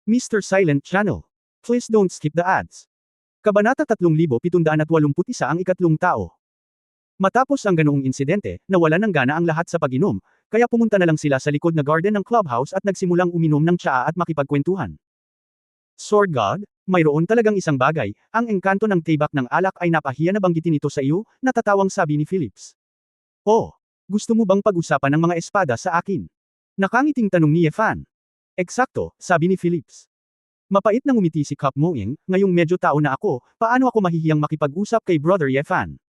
Mr. Silent Channel. Please don't skip the ads. Kabanata 3781 ang ikatlong tao. Matapos ang ganoong insidente, nawalan ng gana ang lahat sa pag-inom, kaya pumunta na lang sila sa likod na garden ng clubhouse at nagsimulang uminom ng tsaa at makipagkwentuhan. Sword God, mayroon talagang isang bagay, ang engkanto ng tibak ng alak ay napahiya na banggitin ito sa iyo, natatawang sabi ni Phillips. Oh, gusto mo bang pag-usapan ng mga espada sa akin? Nakangiting tanong ni Yefan. Eksakto, sabi ni Phillips. Mapait na ngumiti si Cup Moing, ngayong medyo tao na ako, paano ako mahihiyang makipag-usap kay Brother Yefan?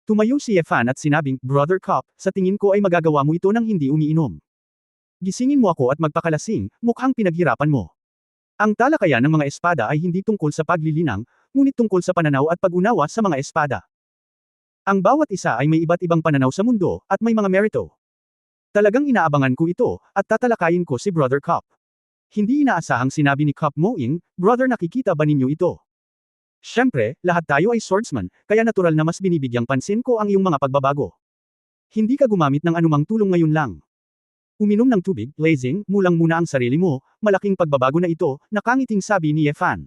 Tumayo si Yefan at sinabing, Brother Cup, sa tingin ko ay magagawa mo ito nang hindi umiinom. Gisingin mo ako at magpakalasing, mukhang pinaghirapan mo. Ang talakayan ng mga espada ay hindi tungkol sa paglilinang, ngunit tungkol sa pananaw at pag-unawa sa mga espada. Ang bawat isa ay may iba't ibang pananaw sa mundo, at may mga merito. Talagang inaabangan ko ito, at tatalakayin ko si Brother Cup. Hindi inaasahang sinabi ni Cup Moing, Brother nakikita ba ninyo ito? Siyempre, lahat tayo ay swordsman, kaya natural na mas binibigyang pansin ko ang iyong mga pagbabago. Hindi ka gumamit ng anumang tulong ngayon lang. Uminom ng tubig, lazing, mulang muna ang sarili mo, malaking pagbabago na ito, nakangiting sabi ni Yefan.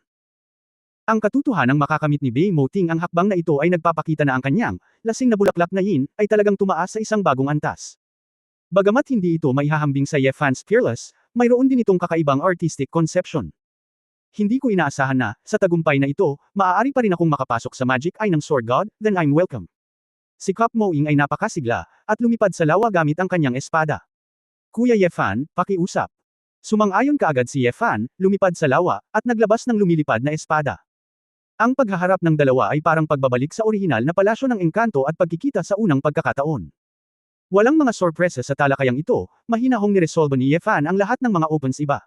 Ang katotohanang makakamit ni Bei Moting ang hakbang na ito ay nagpapakita na ang kanyang, lasing na bulaklak na yin, ay talagang tumaas sa isang bagong antas. Bagamat hindi ito maihahambing sa Yefan's Fearless, mayroon din itong kakaibang artistic conception. Hindi ko inaasahan na, sa tagumpay na ito, maaari pa rin akong makapasok sa Magic Eye ng Sword God, then I'm welcome. Si Cup Moing ay napakasigla, at lumipad sa lawa gamit ang kanyang espada. Kuya Yefan, pakiusap. Sumang-ayon kaagad si Yefan, lumipad sa lawa, at naglabas ng lumilipad na espada. Ang paghaharap ng dalawa ay parang pagbabalik sa orihinal na palasyo ng engkanto at pagkikita sa unang pagkakataon. Walang mga sorpresa sa talakayang ito, mahinahong niresolba ni Yefan ang lahat ng mga opens iba.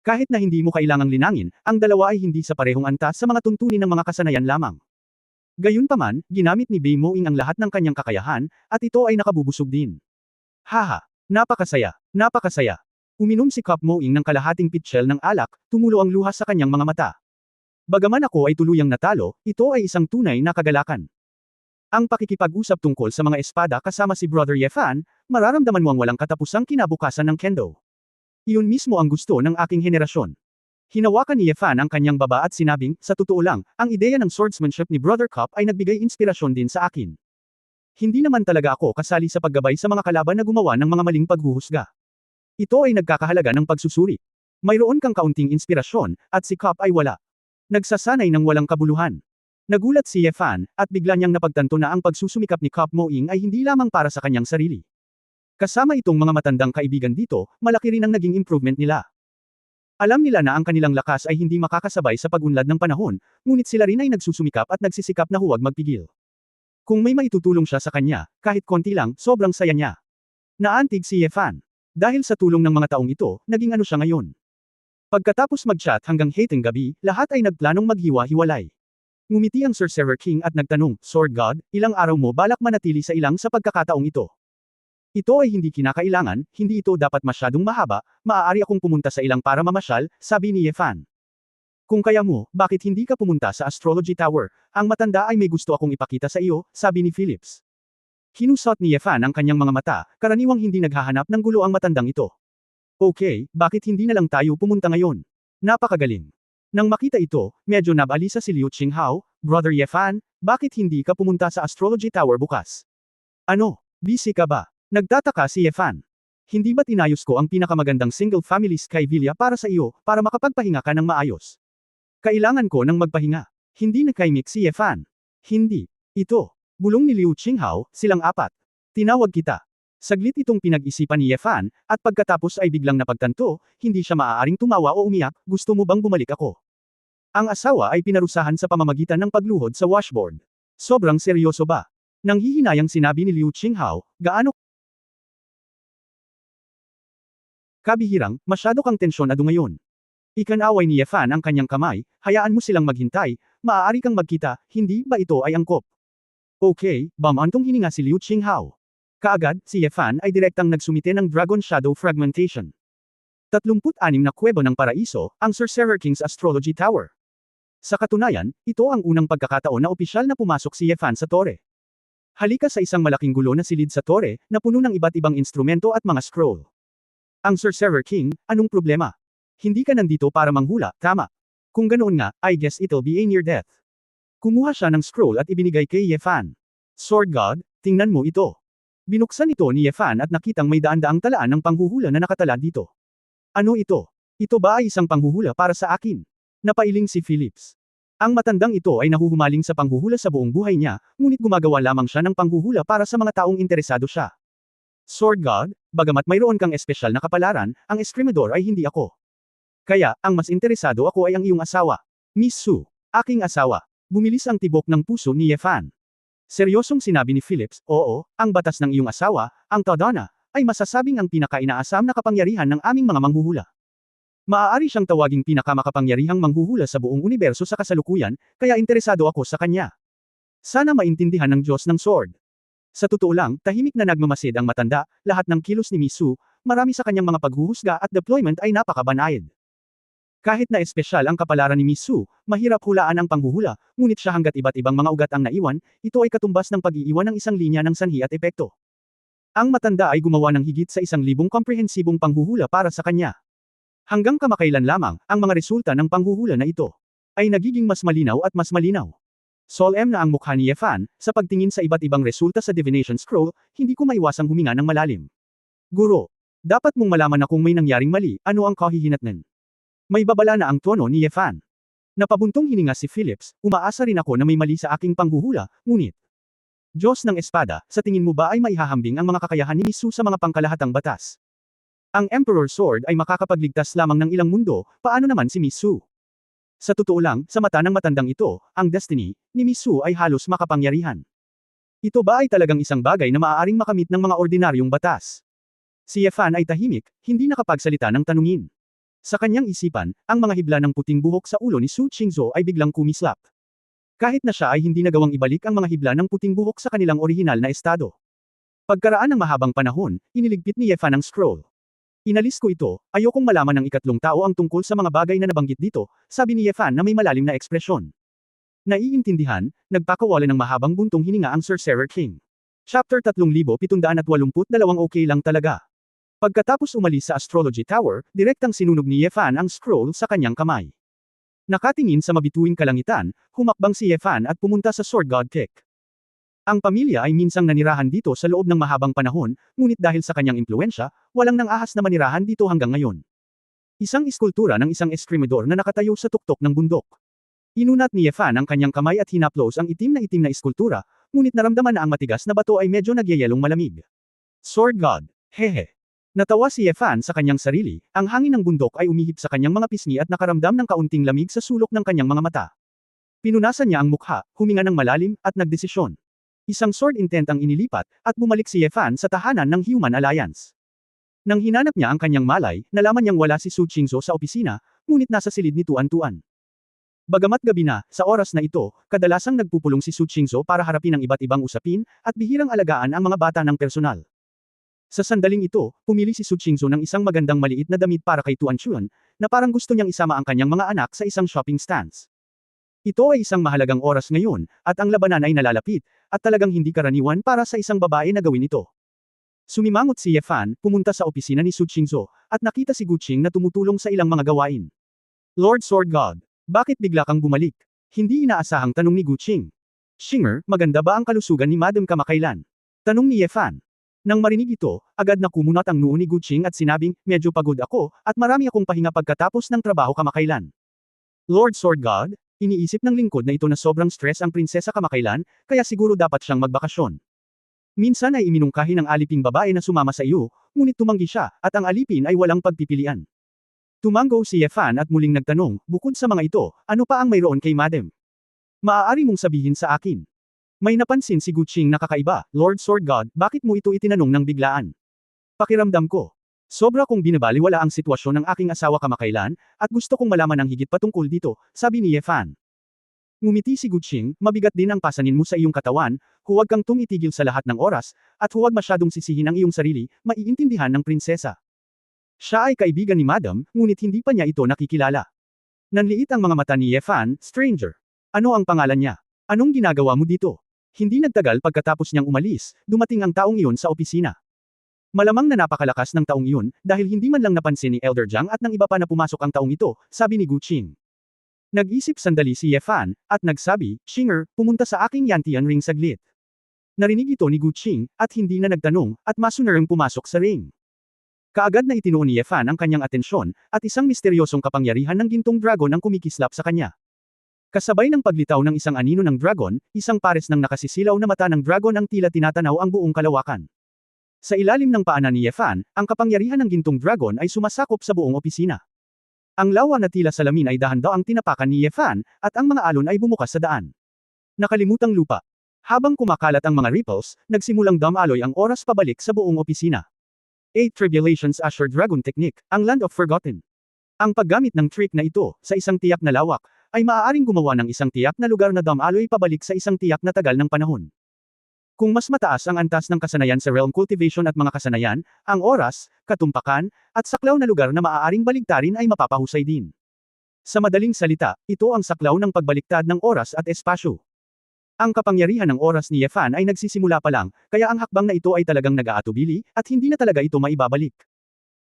Kahit na hindi mo kailangang linangin, ang dalawa ay hindi sa parehong antas sa mga tuntunin ng mga kasanayan lamang. Gayunpaman, ginamit ni Bei Moing ang lahat ng kanyang kakayahan, at ito ay nakabubusog din. Haha! Napakasaya! Napakasaya! Uminom si Cup Moing ng kalahating pitchel ng alak, tumulo ang luha sa kanyang mga mata. Bagaman ako ay tuluyang natalo, ito ay isang tunay na kagalakan. Ang pakikipag-usap tungkol sa mga espada kasama si Brother Yefan, mararamdaman mo ang walang katapusang kinabukasan ng kendo. Iyon mismo ang gusto ng aking henerasyon. Hinawakan ni Yefan ang kanyang baba at sinabing, sa totoo lang, ang ideya ng swordsmanship ni Brother Cup ay nagbigay inspirasyon din sa akin. Hindi naman talaga ako kasali sa paggabay sa mga kalaban na gumawa ng mga maling paghuhusga. Ito ay nagkakahalaga ng pagsusuri. Mayroon kang kaunting inspirasyon, at si Cup ay wala. Nagsasanay ng walang kabuluhan. Nagulat si Yefan, at bigla niyang napagtanto na ang pagsusumikap ni Cup Moing ay hindi lamang para sa kanyang sarili. Kasama itong mga matandang kaibigan dito, malaki rin ang naging improvement nila. Alam nila na ang kanilang lakas ay hindi makakasabay sa pag-unlad ng panahon, ngunit sila rin ay nagsusumikap at nagsisikap na huwag magpigil. Kung may maitutulong siya sa kanya, kahit konti lang, sobrang saya niya. Naantig si Yefan. Dahil sa tulong ng mga taong ito, naging ano siya ngayon. Pagkatapos mag-chat hanggang hating gabi, lahat ay nagplanong maghiwa-hiwalay. Ngumiti ang Sorcerer King at nagtanong, Sword God, ilang araw mo balak manatili sa ilang sa pagkakataong ito? Ito ay hindi kinakailangan, hindi ito dapat masyadong mahaba, maaari akong pumunta sa ilang para mamasyal, sabi ni Yefan. Kung kaya mo, bakit hindi ka pumunta sa Astrology Tower? Ang matanda ay may gusto akong ipakita sa iyo, sabi ni Phillips. Hinusot ni Yefan ang kanyang mga mata, karaniwang hindi naghahanap ng gulo ang matandang ito. Okay, bakit hindi na lang tayo pumunta ngayon? Napakagaling. Nang makita ito, medyo nabalisa si Liu Qinghao, Brother Yefan, bakit hindi ka pumunta sa Astrology Tower bukas? Ano, busy ka ba? Nagtataka si Yefan. Hindi ba't inayos ko ang pinakamagandang single-family sky villa para sa iyo, para makapagpahinga ka ng maayos? Kailangan ko ng magpahinga. Hindi nakaimik si Yefan. Hindi. Ito. Bulong ni Liu Qinghao, silang apat. Tinawag kita. Saglit itong pinag-isipan ni Yefan, at pagkatapos ay biglang napagtanto, hindi siya maaaring tumawa o umiyak, gusto mo bang bumalik ako? Ang asawa ay pinarusahan sa pamamagitan ng pagluhod sa washboard. Sobrang seryoso ba? Nang hihinayang sinabi ni Liu Qinghao, gaano kabihirang, masyado kang tensyonado ngayon. Ikanaway ni Yefan ang kanyang kamay, hayaan mo silang maghintay, maaari kang magkita, hindi ba ito ay angkop? Okay, bamantong hininga si Liu Qinghao. Kaagad, si Yefan ay direktang nagsumite ng Dragon Shadow Fragmentation. 36 na kuweba ng paraiso, ang Sorcerer King's Astrology Tower. Sa katunayan, ito ang unang pagkakataon na opisyal na pumasok si Yefan sa tore. Halika sa isang malaking gulo na silid sa tore, na puno ng iba't ibang instrumento at mga scroll. Ang Sorcerer King, anong problema? Hindi ka nandito para manghula, tama? Kung ganoon nga, I guess it'll be a near death. Kumuha siya ng scroll at ibinigay kay Ye Fan. Sword God, tingnan mo ito. Binuksan ito ni Ye Fan at nakitang may daan-daang talaan ng panghuhula na nakatala dito. Ano ito? Ito ba ay isang panghuhula para sa akin? Napailing si Phillips. Ang matandang ito ay nahuhumaling sa panghuhula sa buong buhay niya, ngunit gumagawa lamang siya ng panghuhula para sa mga taong interesado siya. Sword God, bagamat mayroon kang espesyal na kapalaran, ang eskrimador ay hindi ako. Kaya, ang mas interesado ako ay ang iyong asawa. Miss Su, aking asawa. Bumilis ang tibok ng puso ni Ye Fan. Seryosong sinabi ni Phillips, oo, ang batas ng iyong asawa, ang Tadana, ay masasabing ang pinaka-inaasam na kapangyarihan ng aming mga manghuhula. Maaari siyang tawaging pinakamakapangyarihang manghuhula sa buong universo sa kasalukuyan, kaya interesado ako sa kanya. Sana maintindihan ng Diyos ng Sword. Sa totoo lang, tahimik na nagmamasid ang matanda, lahat ng kilos ni Miss Su, marami sa kanyang mga paghuhusga at deployment ay napakabanayad. Kahit na espesyal ang kapalaran ni Miss Su, mahirap hulaan ang panghuhula, ngunit siya hanggat iba't ibang mga ugat ang naiwan, ito ay katumbas ng pag-iiwan ng isang linya ng sanhi at epekto. Ang matanda ay gumawa ng higit sa 1,000 komprehensibong panghuhula para sa kanya. Hanggang kamakailan lamang, ang mga resulta ng panghuhula na ito ay nagiging mas malinaw at mas malinaw. Solemn na ang mukha ni Ye Fan, sa pagtingin sa iba't ibang resulta sa divination scroll, hindi ko maiwasang huminga ng malalim. Guro, dapat mong malaman na kung may nangyaring mali, ano ang kahihinatnan. May babala na ang tono ni Ye Fan. Napabuntong hininga si Phillips, umaasa rin ako na may mali sa aking panghuhula, ngunit. Diyos ng Espada, sa tingin mo ba ay maihahambing ang mga kakayahan ni Miss Su sa mga pangkalahatang batas? Ang Emperor Sword ay makakapagligtas lamang ng ilang mundo, paano naman si Miss Su? Sa totoo lang, sa mata ng matandang ito, ang destiny ni Miss Su ay halos makapangyarihan. Ito ba ay talagang isang bagay na maaaring makamit ng mga ordinaryong batas? Si Ye Fan ay tahimik, hindi nakapagsalita ng tanungin. Sa kanyang isipan, ang mga hibla ng puting buhok sa ulo ni Su Qingzhou ay biglang kumislap. Kahit na siya ay hindi nagawang ibalik ang mga hibla ng puting buhok sa kanilang orihinal na estado. Pagkaraan ng mahabang panahon, iniligpit ni Ye Fan ang scroll. Inalis ko ito, ayokong malaman ng ikatlong tao ang tungkol sa mga bagay na nabanggit dito, sabi ni Ye Fan na may malalim na ekspresyon. Naiintindihan, nagpakawala ng mahabang buntong hininga ang Sorcerer King. Chapter 3782 okay lang talaga. Pagkatapos umalis sa Astrology Tower, direktang sinunog ni Ye Fan ang scroll sa kanyang kamay. Nakatingin sa mabituing kalangitan, humakbang si Ye Fan at pumunta sa Sword God Kick. Ang pamilya ay minsang nanirahan dito sa loob ng mahabang panahon, ngunit dahil sa kanyang impluensya, walang nang-ahas na manirahan dito hanggang ngayon. Isang iskultura ng isang eskrimador na nakatayo sa tuktok ng bundok. Inunat ni Ye Fan ang kanyang kamay at hinaplos ang itim na iskultura, ngunit naramdaman na ang matigas na bato ay medyo nagyayelong malamig. Sword God, hehe. Natawa si Ye Fan sa kanyang sarili, ang hangin ng bundok ay umihip sa kanyang mga pisngi at nakaramdam ng kaunting lamig sa sulok ng kanyang mga mata. Pinunasan niya ang mukha, huminga ng malalim, at nagdesisyon. Isang sword intent ang inilipat, at bumalik si Ye Fan sa tahanan ng Human Alliance. Nang hinanap niya ang kanyang malay, nalaman niyang wala si Su Qingzhou sa opisina, ngunit nasa silid ni Tuan-Tuan. Bagamat gabi na, sa oras na ito, kadalasang nagpupulong si Su Qingzhou para harapin ang iba't ibang usapin, at bihirang alagaan ang mga bata ng personal. Sa sandaling ito, pumili si Su Qingzhou ng isang magandang maliit na damit para kay Tuan-Chuan, na parang gusto niyang isama ang kanyang mga anak sa isang shopping stands. Ito ay isang mahalagang oras ngayon, at ang labanan ay nalalapit, at talagang hindi karaniwan para sa isang babae na gawin ito. Sumimangot si Ye Fan, pumunta sa opisina ni Su Qingzhou, at nakita si Gu Qing na tumutulong sa ilang mga gawain. Lord Sword God, bakit bigla kang bumalik? Hindi inaasahang tanong ni Gu Qing. Shinger, maganda ba ang kalusugan ni Madam kamakailan? Tanong ni Ye Fan. Nang marinig ito, agad na kumunat ang noo ni Gu Qing at sinabing, medyo pagod ako, at marami akong pahinga pagkatapos ng trabaho kamakailan. Lord Sword God, iniisip ng lingkod na ito na sobrang stress ang prinsesa kamakailan, kaya siguro dapat siyang magbakasyon. Minsan ay iminungkahi ng aliping babae na sumama sa iyo, ngunit tumanggi siya, at ang alipin ay walang pagpipilian. Tumango si Ye Fan at muling nagtanong, bukod sa mga ito, ano pa ang mayroon kay Madam? Maaari mong sabihin sa akin. May napansin si Gu Qing na kakaiba, Lord Sword God, bakit mo ito itinanong ng biglaan? Pakiramdam ko. Sobra kong binabaliwala ang sitwasyon ng aking asawa kamakailan, at gusto kong malaman ang higit patungkol dito, sabi ni Ye Fan. Ngumiti si Gu Qing, mabigat din ang pasanin mo sa iyong katawan, huwag kang tumitigil sa lahat ng oras, at huwag masyadong sisihin ang iyong sarili, maiintindihan ng prinsesa. Siya ay kaibigan ni Madam, ngunit hindi pa niya ito nakikilala. Nanliit ang mga mata ni Ye Fan, stranger. Ano ang pangalan niya? Anong ginagawa mo dito? Hindi nagtagal pagkatapos niyang umalis, dumating ang taong iyon sa opisina. Malamang na napakalakas ng taong iyon, dahil hindi man lang napansin ni Elder Jiang at ng iba pa na pumasok ang taong ito, sabi ni Gu Qing. Nag-isip sandali si Ye Fan, at nagsabi, Xinger, pumunta sa aking Yantian ring saglit. Narinig ito ni Gu Qing, at hindi na nagtanong, at masunarang pumasok sa ring. Kaagad na itinuon ni Ye Fan ang kanyang atensyon, at isang misteryosong kapangyarihan ng gintong dragon ang kumikislap sa kanya. Kasabay ng paglitaw ng isang anino ng dragon, isang pares ng nakasisilaw na mata ng dragon ang tila tinatanaw ang buong kalawakan. Sa ilalim ng paanan ni Ye Fan, ang kapangyarihan ng gintong dragon ay sumasakop sa buong opisina. Ang lawa na tila salamin ay dahan-daang tinapakan ni Ye Fan, at ang mga alon ay bumukas sa daan. Nakalimutang lupa. Habang kumakalat ang mga ripples, nagsimulang dumaloy ang oras pabalik sa buong opisina. 8 Tribulations Asher Dragon Technique, ang Land of Forgotten. Ang paggamit ng trick na ito, sa isang tiyak na lawak, ay maaaring gumawa ng isang tiyak na lugar na dumaloy pabalik sa isang tiyak na tagal ng panahon. Kung mas mataas ang antas ng kasanayan sa realm cultivation at mga kasanayan, ang oras, katumpakan, at saklaw na lugar na maaaring baligtarin ay mapapahusay din. Sa madaling salita, ito ang saklaw ng pagbaliktad ng oras at espasyo. Ang kapangyarihan ng oras ni Ye Fan ay nagsisimula pa lang, kaya ang hakbang na ito ay talagang nag-aatubili, at hindi na talaga ito maibabalik.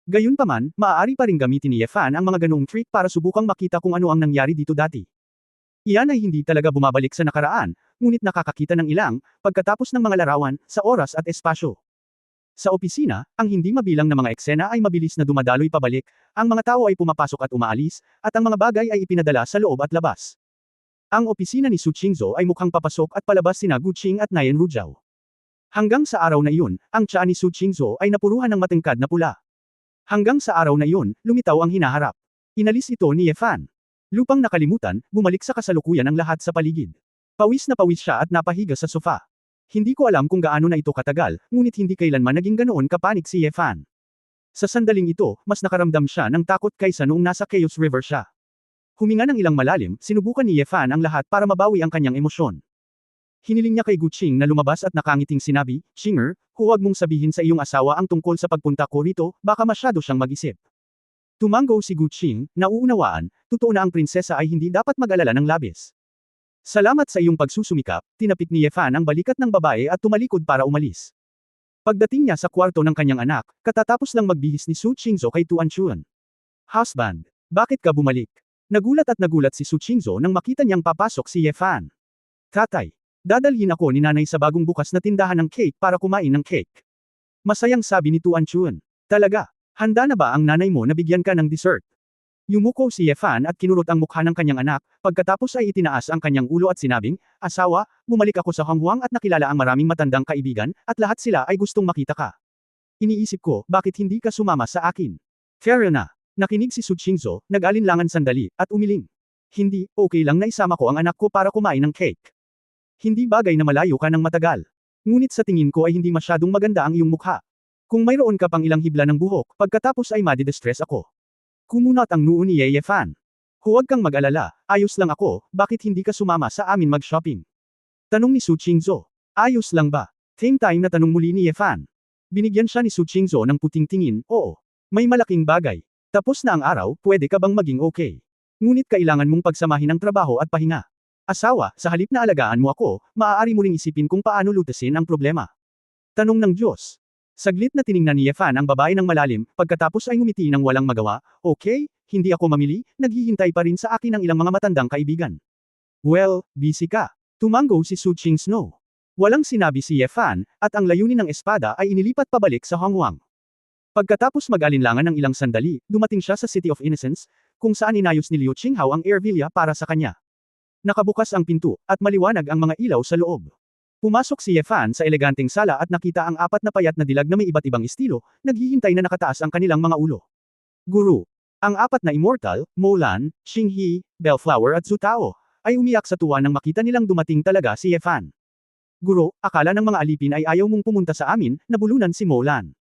Gayunpaman, maaari pa ring gamitin ni Ye Fan ang mga ganoong trick para subukang makita kung ano ang nangyari dito dati. Iyan ay hindi talaga bumabalik sa nakaraan, ngunit nakakakita ng ilang, pagkatapos ng mga larawan, sa oras at espasyo. Sa opisina, ang hindi mabilang na mga eksena ay mabilis na dumadaloy pabalik, ang mga tao ay pumapasok at umaalis, at ang mga bagay ay ipinadala sa loob at labas. Ang opisina ni Su Qingzhou ay mukhang papasok at palabas sina Gu Qing at Nayan Rujiao. Hanggang sa araw na iyon, ang tiyan ni Su Qingzhou ay napuruhan ng matangkad na pula. Hanggang sa araw na iyon, lumitaw ang hinaharap. Inalis ito ni Ye Fan. Lupang nakalimutan, bumalik sa kasalukuyan ang lahat sa paligid. Pawis na pawis siya at napahiga sa sofa. Hindi ko alam kung gaano na ito katagal, ngunit hindi kailanman naging ganoon kapanik si Ye Fan. Sa sandaling ito, mas nakaramdam siya ng takot kaysa noong nasa Chaos River siya. Huminga ng ilang malalim, sinubukan ni Ye Fan ang lahat para mabawi ang kanyang emosyon. Hiniling niya kay Gu Qing na lumabas at nakangiting sinabi, Xinger, huwag mong sabihin sa iyong asawa ang tungkol sa pagpunta ko rito, baka masyado siyang mag-isip. Tumango si Gu Qing, nauunawaan, totoo na ang prinsesa ay hindi dapat mag-alala ng labis. Salamat sa iyong pagsusumikap, tinapik ni Ye Fan ang balikat ng babae at tumalikod para umalis. Pagdating niya sa kwarto ng kanyang anak, katatapos lang magbihis ni Su Qingzhou kay Tuan Chuan. Husband, bakit ka bumalik? Nagulat si Su Qingzhou nang makita niyang papasok si Ye Fan. Tatay, dadalhin ako ni nanay sa bagong bukas na tindahan ng cake para kumain ng cake. Masayang sabi ni Tuan Chuan. Talaga? Handa na ba ang nanay mo na bigyan ka ng dessert? Yumuko si Ye Fan at kinurot ang mukha ng kanyang anak, pagkatapos ay itinaas ang kanyang ulo at sinabing, Asawa, bumalik ako sa Honghuang at nakilala ang maraming matandang kaibigan, at lahat sila ay gustong makita ka. Iniisip ko, bakit hindi ka sumama sa akin? Fair na. Nakinig si Su Qingzhou, nag-alinlangan sandali, at umiling. Hindi, okay lang na isama ko ang anak ko para kumain ng cake. Hindi bagay na malayo ka ng matagal. Ngunit sa tingin ko ay hindi masyadong maganda ang iyong mukha. Kung mayroon ka pang ilang hibla ng buhok, pagkatapos ay madidistress ako. Kumunat ang noo ni Ye Fan. Huwag kang mag-alala, ayos lang ako, bakit hindi ka sumama sa amin mag-shopping? Tanong ni Su Qingzhou. Ayos lang ba? Same time na tanong muli ni Ye Fan. Binigyan siya ni Su Qingzhou ng puting tingin, oo. May malaking bagay. Tapos na ang araw, pwede ka bang maging okay? Ngunit kailangan mong pagsamahin ang trabaho at pahinga. Asawa, sa halip na alagaan mo ako, maaari mo ring isipin kung paano lutasin ang problema. Tanong ng Diyos. Saglit na tiningnan ni Ye Fan ang babae ng malalim, pagkatapos ay ngumiti ng walang magawa, okay, hindi ako mamili, naghihintay pa rin sa akin ang ilang mga matandang kaibigan. Well, busy ka. Tumango si Su Qingzhou. Walang sinabi si Ye Fan, at ang layunin ng espada ay inilipat pabalik sa Honghuang. Pagkatapos mag-alinlangan ng ilang sandali, dumating siya sa City of Innocence, kung saan inayos ni Liu Qinghao ang air villa para sa kanya. Nakabukas ang pinto, at maliwanag ang mga ilaw sa loob. Pumasok si Ye Fan sa eleganteng sala at nakita ang 4 na payat na dilag na may iba't ibang estilo, naghihintay na nakataas ang kanilang mga ulo. Guru. Ang 4 na immortal, Molan, Xinghe, Bellflower at Zhu Tao, ay umiyak sa tuwa nang makita nilang dumating talaga si Ye Fan. Guru, akala ng mga alipin ay ayaw mong pumunta sa amin, nabulunan si Molan.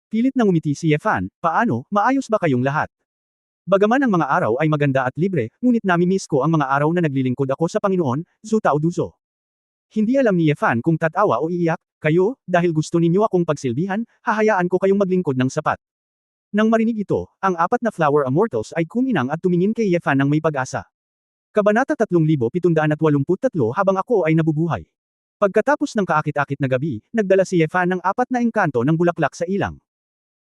Pilit na ngumiti si Ye Fan, paano, maayos ba kayong lahat? Bagaman ang mga araw ay maganda at libre, ngunit nami-miss ko ang mga araw na naglilingkod ako sa Panginoon, Zhu Tao Duzo. Hindi alam ni Ye Fan kung tatawa o iiyak, kayo, dahil gusto ninyo akong pagsilbihan, hahayaan ko kayong maglingkod ng sapat. Nang marinig ito, ang 4 na Flower Immortals ay kuminang at tumingin kay Ye Fan ng may pag-asa. Kabanata 3783 habang ako ay nabubuhay. Pagkatapos ng kaakit-akit na gabi, nagdala si Yefan ng 4 na engkanto ng bulaklak sa ilang.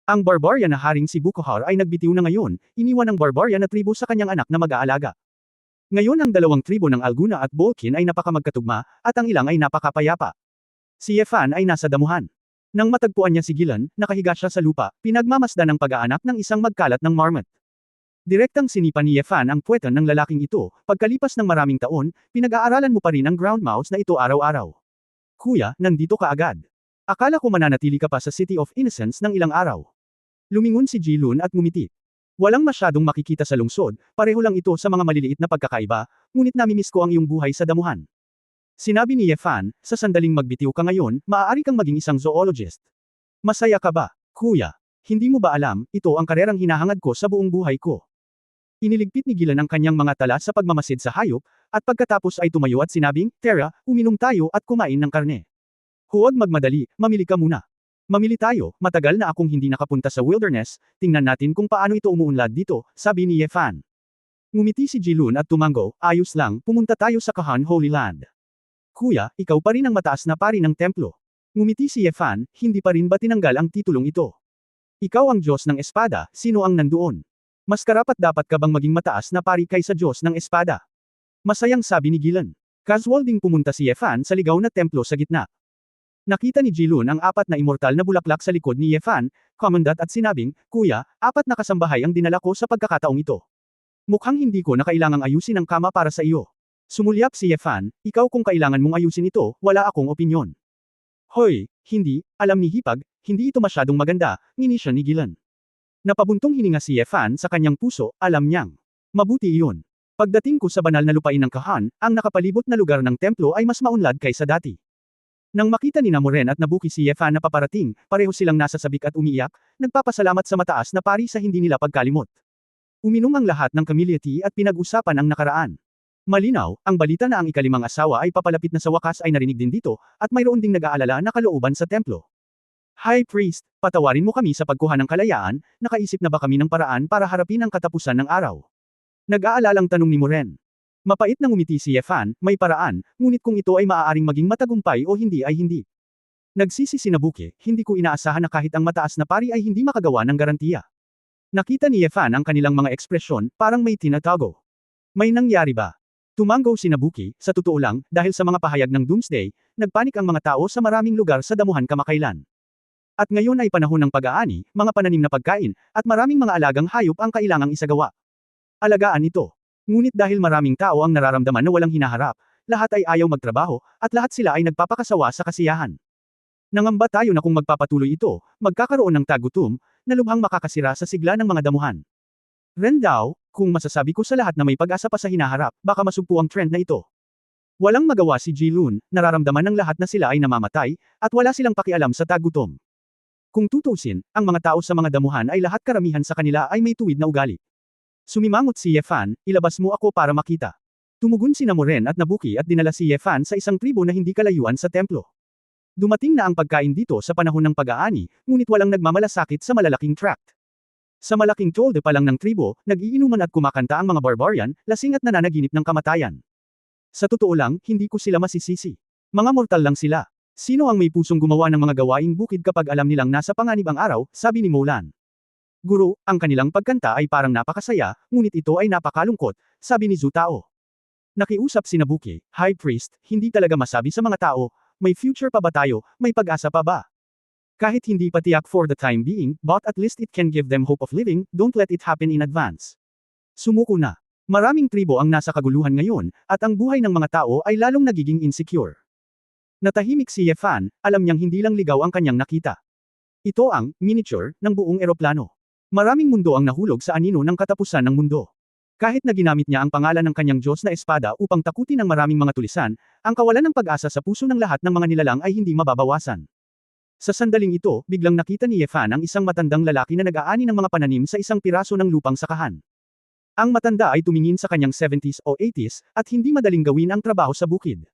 Ang barbarian na haring si Bukhar ay nagbitiw na ngayon, iniwan ng barbarian na tribo sa kanyang anak na mag-aalaga. Ngayon ang dalawang tribo ng Alguna at Bolkin ay napakamagkatugma, at ang ilang ay napakapayapa. Si Yefan ay nasa damuhan. Nang matagpuan niya si Gilan, nakahiga siya sa lupa, pinagmamasdan ng pag-aanak ng isang magkalat ng marmot. Direktang sinipa ni Yefan ang puwetan ng lalaking ito, pagkalipas ng maraming taon, pinag-aaralan mo pa rin ang ground mouse na ito araw-araw. Kuya, nandito ka agad. Akala ko mananatili ka pa sa City of Innocence ng ilang araw. Lumingon si Ji-lun at ngumiti. Walang masyadong makikita sa lungsod, pareho lang ito sa mga maliliit na pagkakaiba, ngunit namimiss ko ang iyong buhay sa damuhan. Sinabi ni Yefan, sa sandaling magbitiw ka ngayon, maaari kang maging isang zoologist. Masaya ka ba, kuya? Hindi mo ba alam, ito ang karerang hinahangad ko sa buong buhay ko. Iniligpit ni Gilan ang kanyang mga tala sa pagmamasid sa hayop, at pagkatapos ay tumayo at sinabing, Tara, uminom tayo at kumain ng karne. Huwag magmadali, mamili ka muna. Mamili tayo, matagal na akong hindi nakapunta sa wilderness, tingnan natin kung paano ito umuunlad dito, sabi ni Yefan. Ngumiti si Ji-lun at tumango, ayos lang, pumunta tayo sa Kahan Holy Land. Kuya, ikaw pa rin ang mataas na pari ng templo. Ngumiti si Yefan, hindi pa rin ba tinanggal ang titulong ito? Ikaw ang Diyos ng Espada, sino ang nandoon? Mas karapat-dapat ka bang maging mataas na pari kaysa Diyos ng Espada? Masayang sabi ni Gilan. Casual ding pumunta si Yefan sa ligaw na templo sa gitna. Nakita ni Ji-lun ang 4 na immortal na bulaklak sa likod ni Yefan, komandat at sinabing, Kuya, 4 na kasambahay ang dinala ko sa pagkakataong ito. Mukhang hindi ko na kailangang ayusin ang kama para sa iyo. Sumulyap si Yefan, ikaw kung kailangan mong ayusin ito, wala akong opinyon. Hoy, hindi, alam ni Hipag, hindi ito masyadong maganda, ngini siya ni Gilan. Napabuntong hininga si Yefan sa kanyang puso, alam niyang. Mabuti iyon. Pagdating ko sa banal na lupain ng Kahan, ang nakapalibot na lugar ng templo ay mas maunlad kaysa dati. Nang makita ni Namoren at Nabuki si Yefan na paparating, pareho silang nasa sabik at umiiyak, nagpapasalamat sa mataas na pari sa hindi nila pagkalimot. Uminom ang lahat ng camellia tea at pinag-usapan ang nakaraan. Malinaw, ang balita na ang ikalimang asawa ay papalapit na sa wakas ay narinig din dito, at mayroon ding nag-aalala na kalooban sa templo. High Priest, patawarin mo kami sa pagkuha ng kalayaan, nakaisip na ba kami ng paraan para harapin ang katapusan ng araw? Nag-aalalang tanong ni Moren. Mapait na ngumiti si Yefan, may paraan, ngunit kung ito ay maaaring maging matagumpay o hindi ay hindi. Nagsisi si Nabuki, hindi ko inaasahan na kahit ang mataas na pari ay hindi makagawa ng garantiya. Nakita ni Yefan ang kanilang mga ekspresyon, parang may tinatago. May nangyari ba? Tumango si Nabuki, sa totoo lang, dahil sa mga pahayag ng Doomsday, nagpanik ang mga tao sa maraming lugar sa damuhan kamakailan. At ngayon ay panahon ng pag-aani, mga pananim na pagkain, at maraming mga alagang hayop ang kailangang isagawa. Alagaan ito. Ngunit dahil maraming tao ang nararamdaman na walang hinaharap, lahat ay ayaw magtrabaho, at lahat sila ay nagpapakasawa sa kasiyahan. Nangamba tayo na kung magpapatuloy ito, magkakaroon ng tagutom, na lubhang makakasira sa sigla ng mga damuhan. Ren daw, kung masasabi ko sa lahat na may pag-asa pa sa hinaharap, baka masugpo ang trend na ito. Walang magawa si Ji-lun, nararamdaman ng lahat na sila ay namamatay, at wala silang pakialam sa tagutom. Kung tutusin, ang mga tao sa mga damuhan ay lahat karamihan sa kanila ay may tuwid na ugali. Sumimangot si Yefan, ilabas mo ako para makita. Tumugon si Namoren at Nabuki at dinala si Yefan sa isang tribo na hindi kalayuan sa templo. Dumating na ang pagkain dito sa panahon ng pag-aani, ngunit walang nagmamalasakit sa malalaking tract. Sa malaking tolde pa lang ng tribo, nag-iinuman at kumakanta ang mga barbarian, lasing at nananaginip ng kamatayan. Sa totoo lang, hindi ko sila masisisi. Mga mortal lang sila. Sino ang may pusong gumawa ng mga gawaing bukid kapag alam nilang nasa panganib ang araw, sabi ni Molan. Guro, ang kanilang pagkanta ay parang napakasaya, ngunit ito ay napakalungkot, sabi ni Zutao. Nakiusap si Nabuki, High Priest, hindi talaga masabi sa mga tao, may future pa ba tayo, may pag-asa pa ba? Kahit hindi pa tiyak for the time being, but at least it can give them hope of living, don't let it happen in advance. Sumuko na. Maraming tribo ang nasa kaguluhan ngayon, at ang buhay ng mga tao ay lalong nagiging insecure. Natahimik si Yefan, alam niyang hindi lang ligaw ang kanyang nakita. Ito ang miniature ng buong eroplano. Maraming mundo ang nahulog sa anino ng katapusan ng mundo. Kahit na ginamit niya ang pangalan ng kanyang Diyos na espada upang takutin ang maraming mga tulisan, ang kawalan ng pag-asa sa puso ng lahat ng mga nilalang ay hindi mababawasan. Sa sandaling ito, biglang nakita ni Yefan ang isang matandang lalaki na nag-aani ng mga pananim sa isang piraso ng lupang sakahan. Ang matanda ay tumingin sa kanyang 70s o 80s, at hindi madaling gawin ang trabaho sa bukid.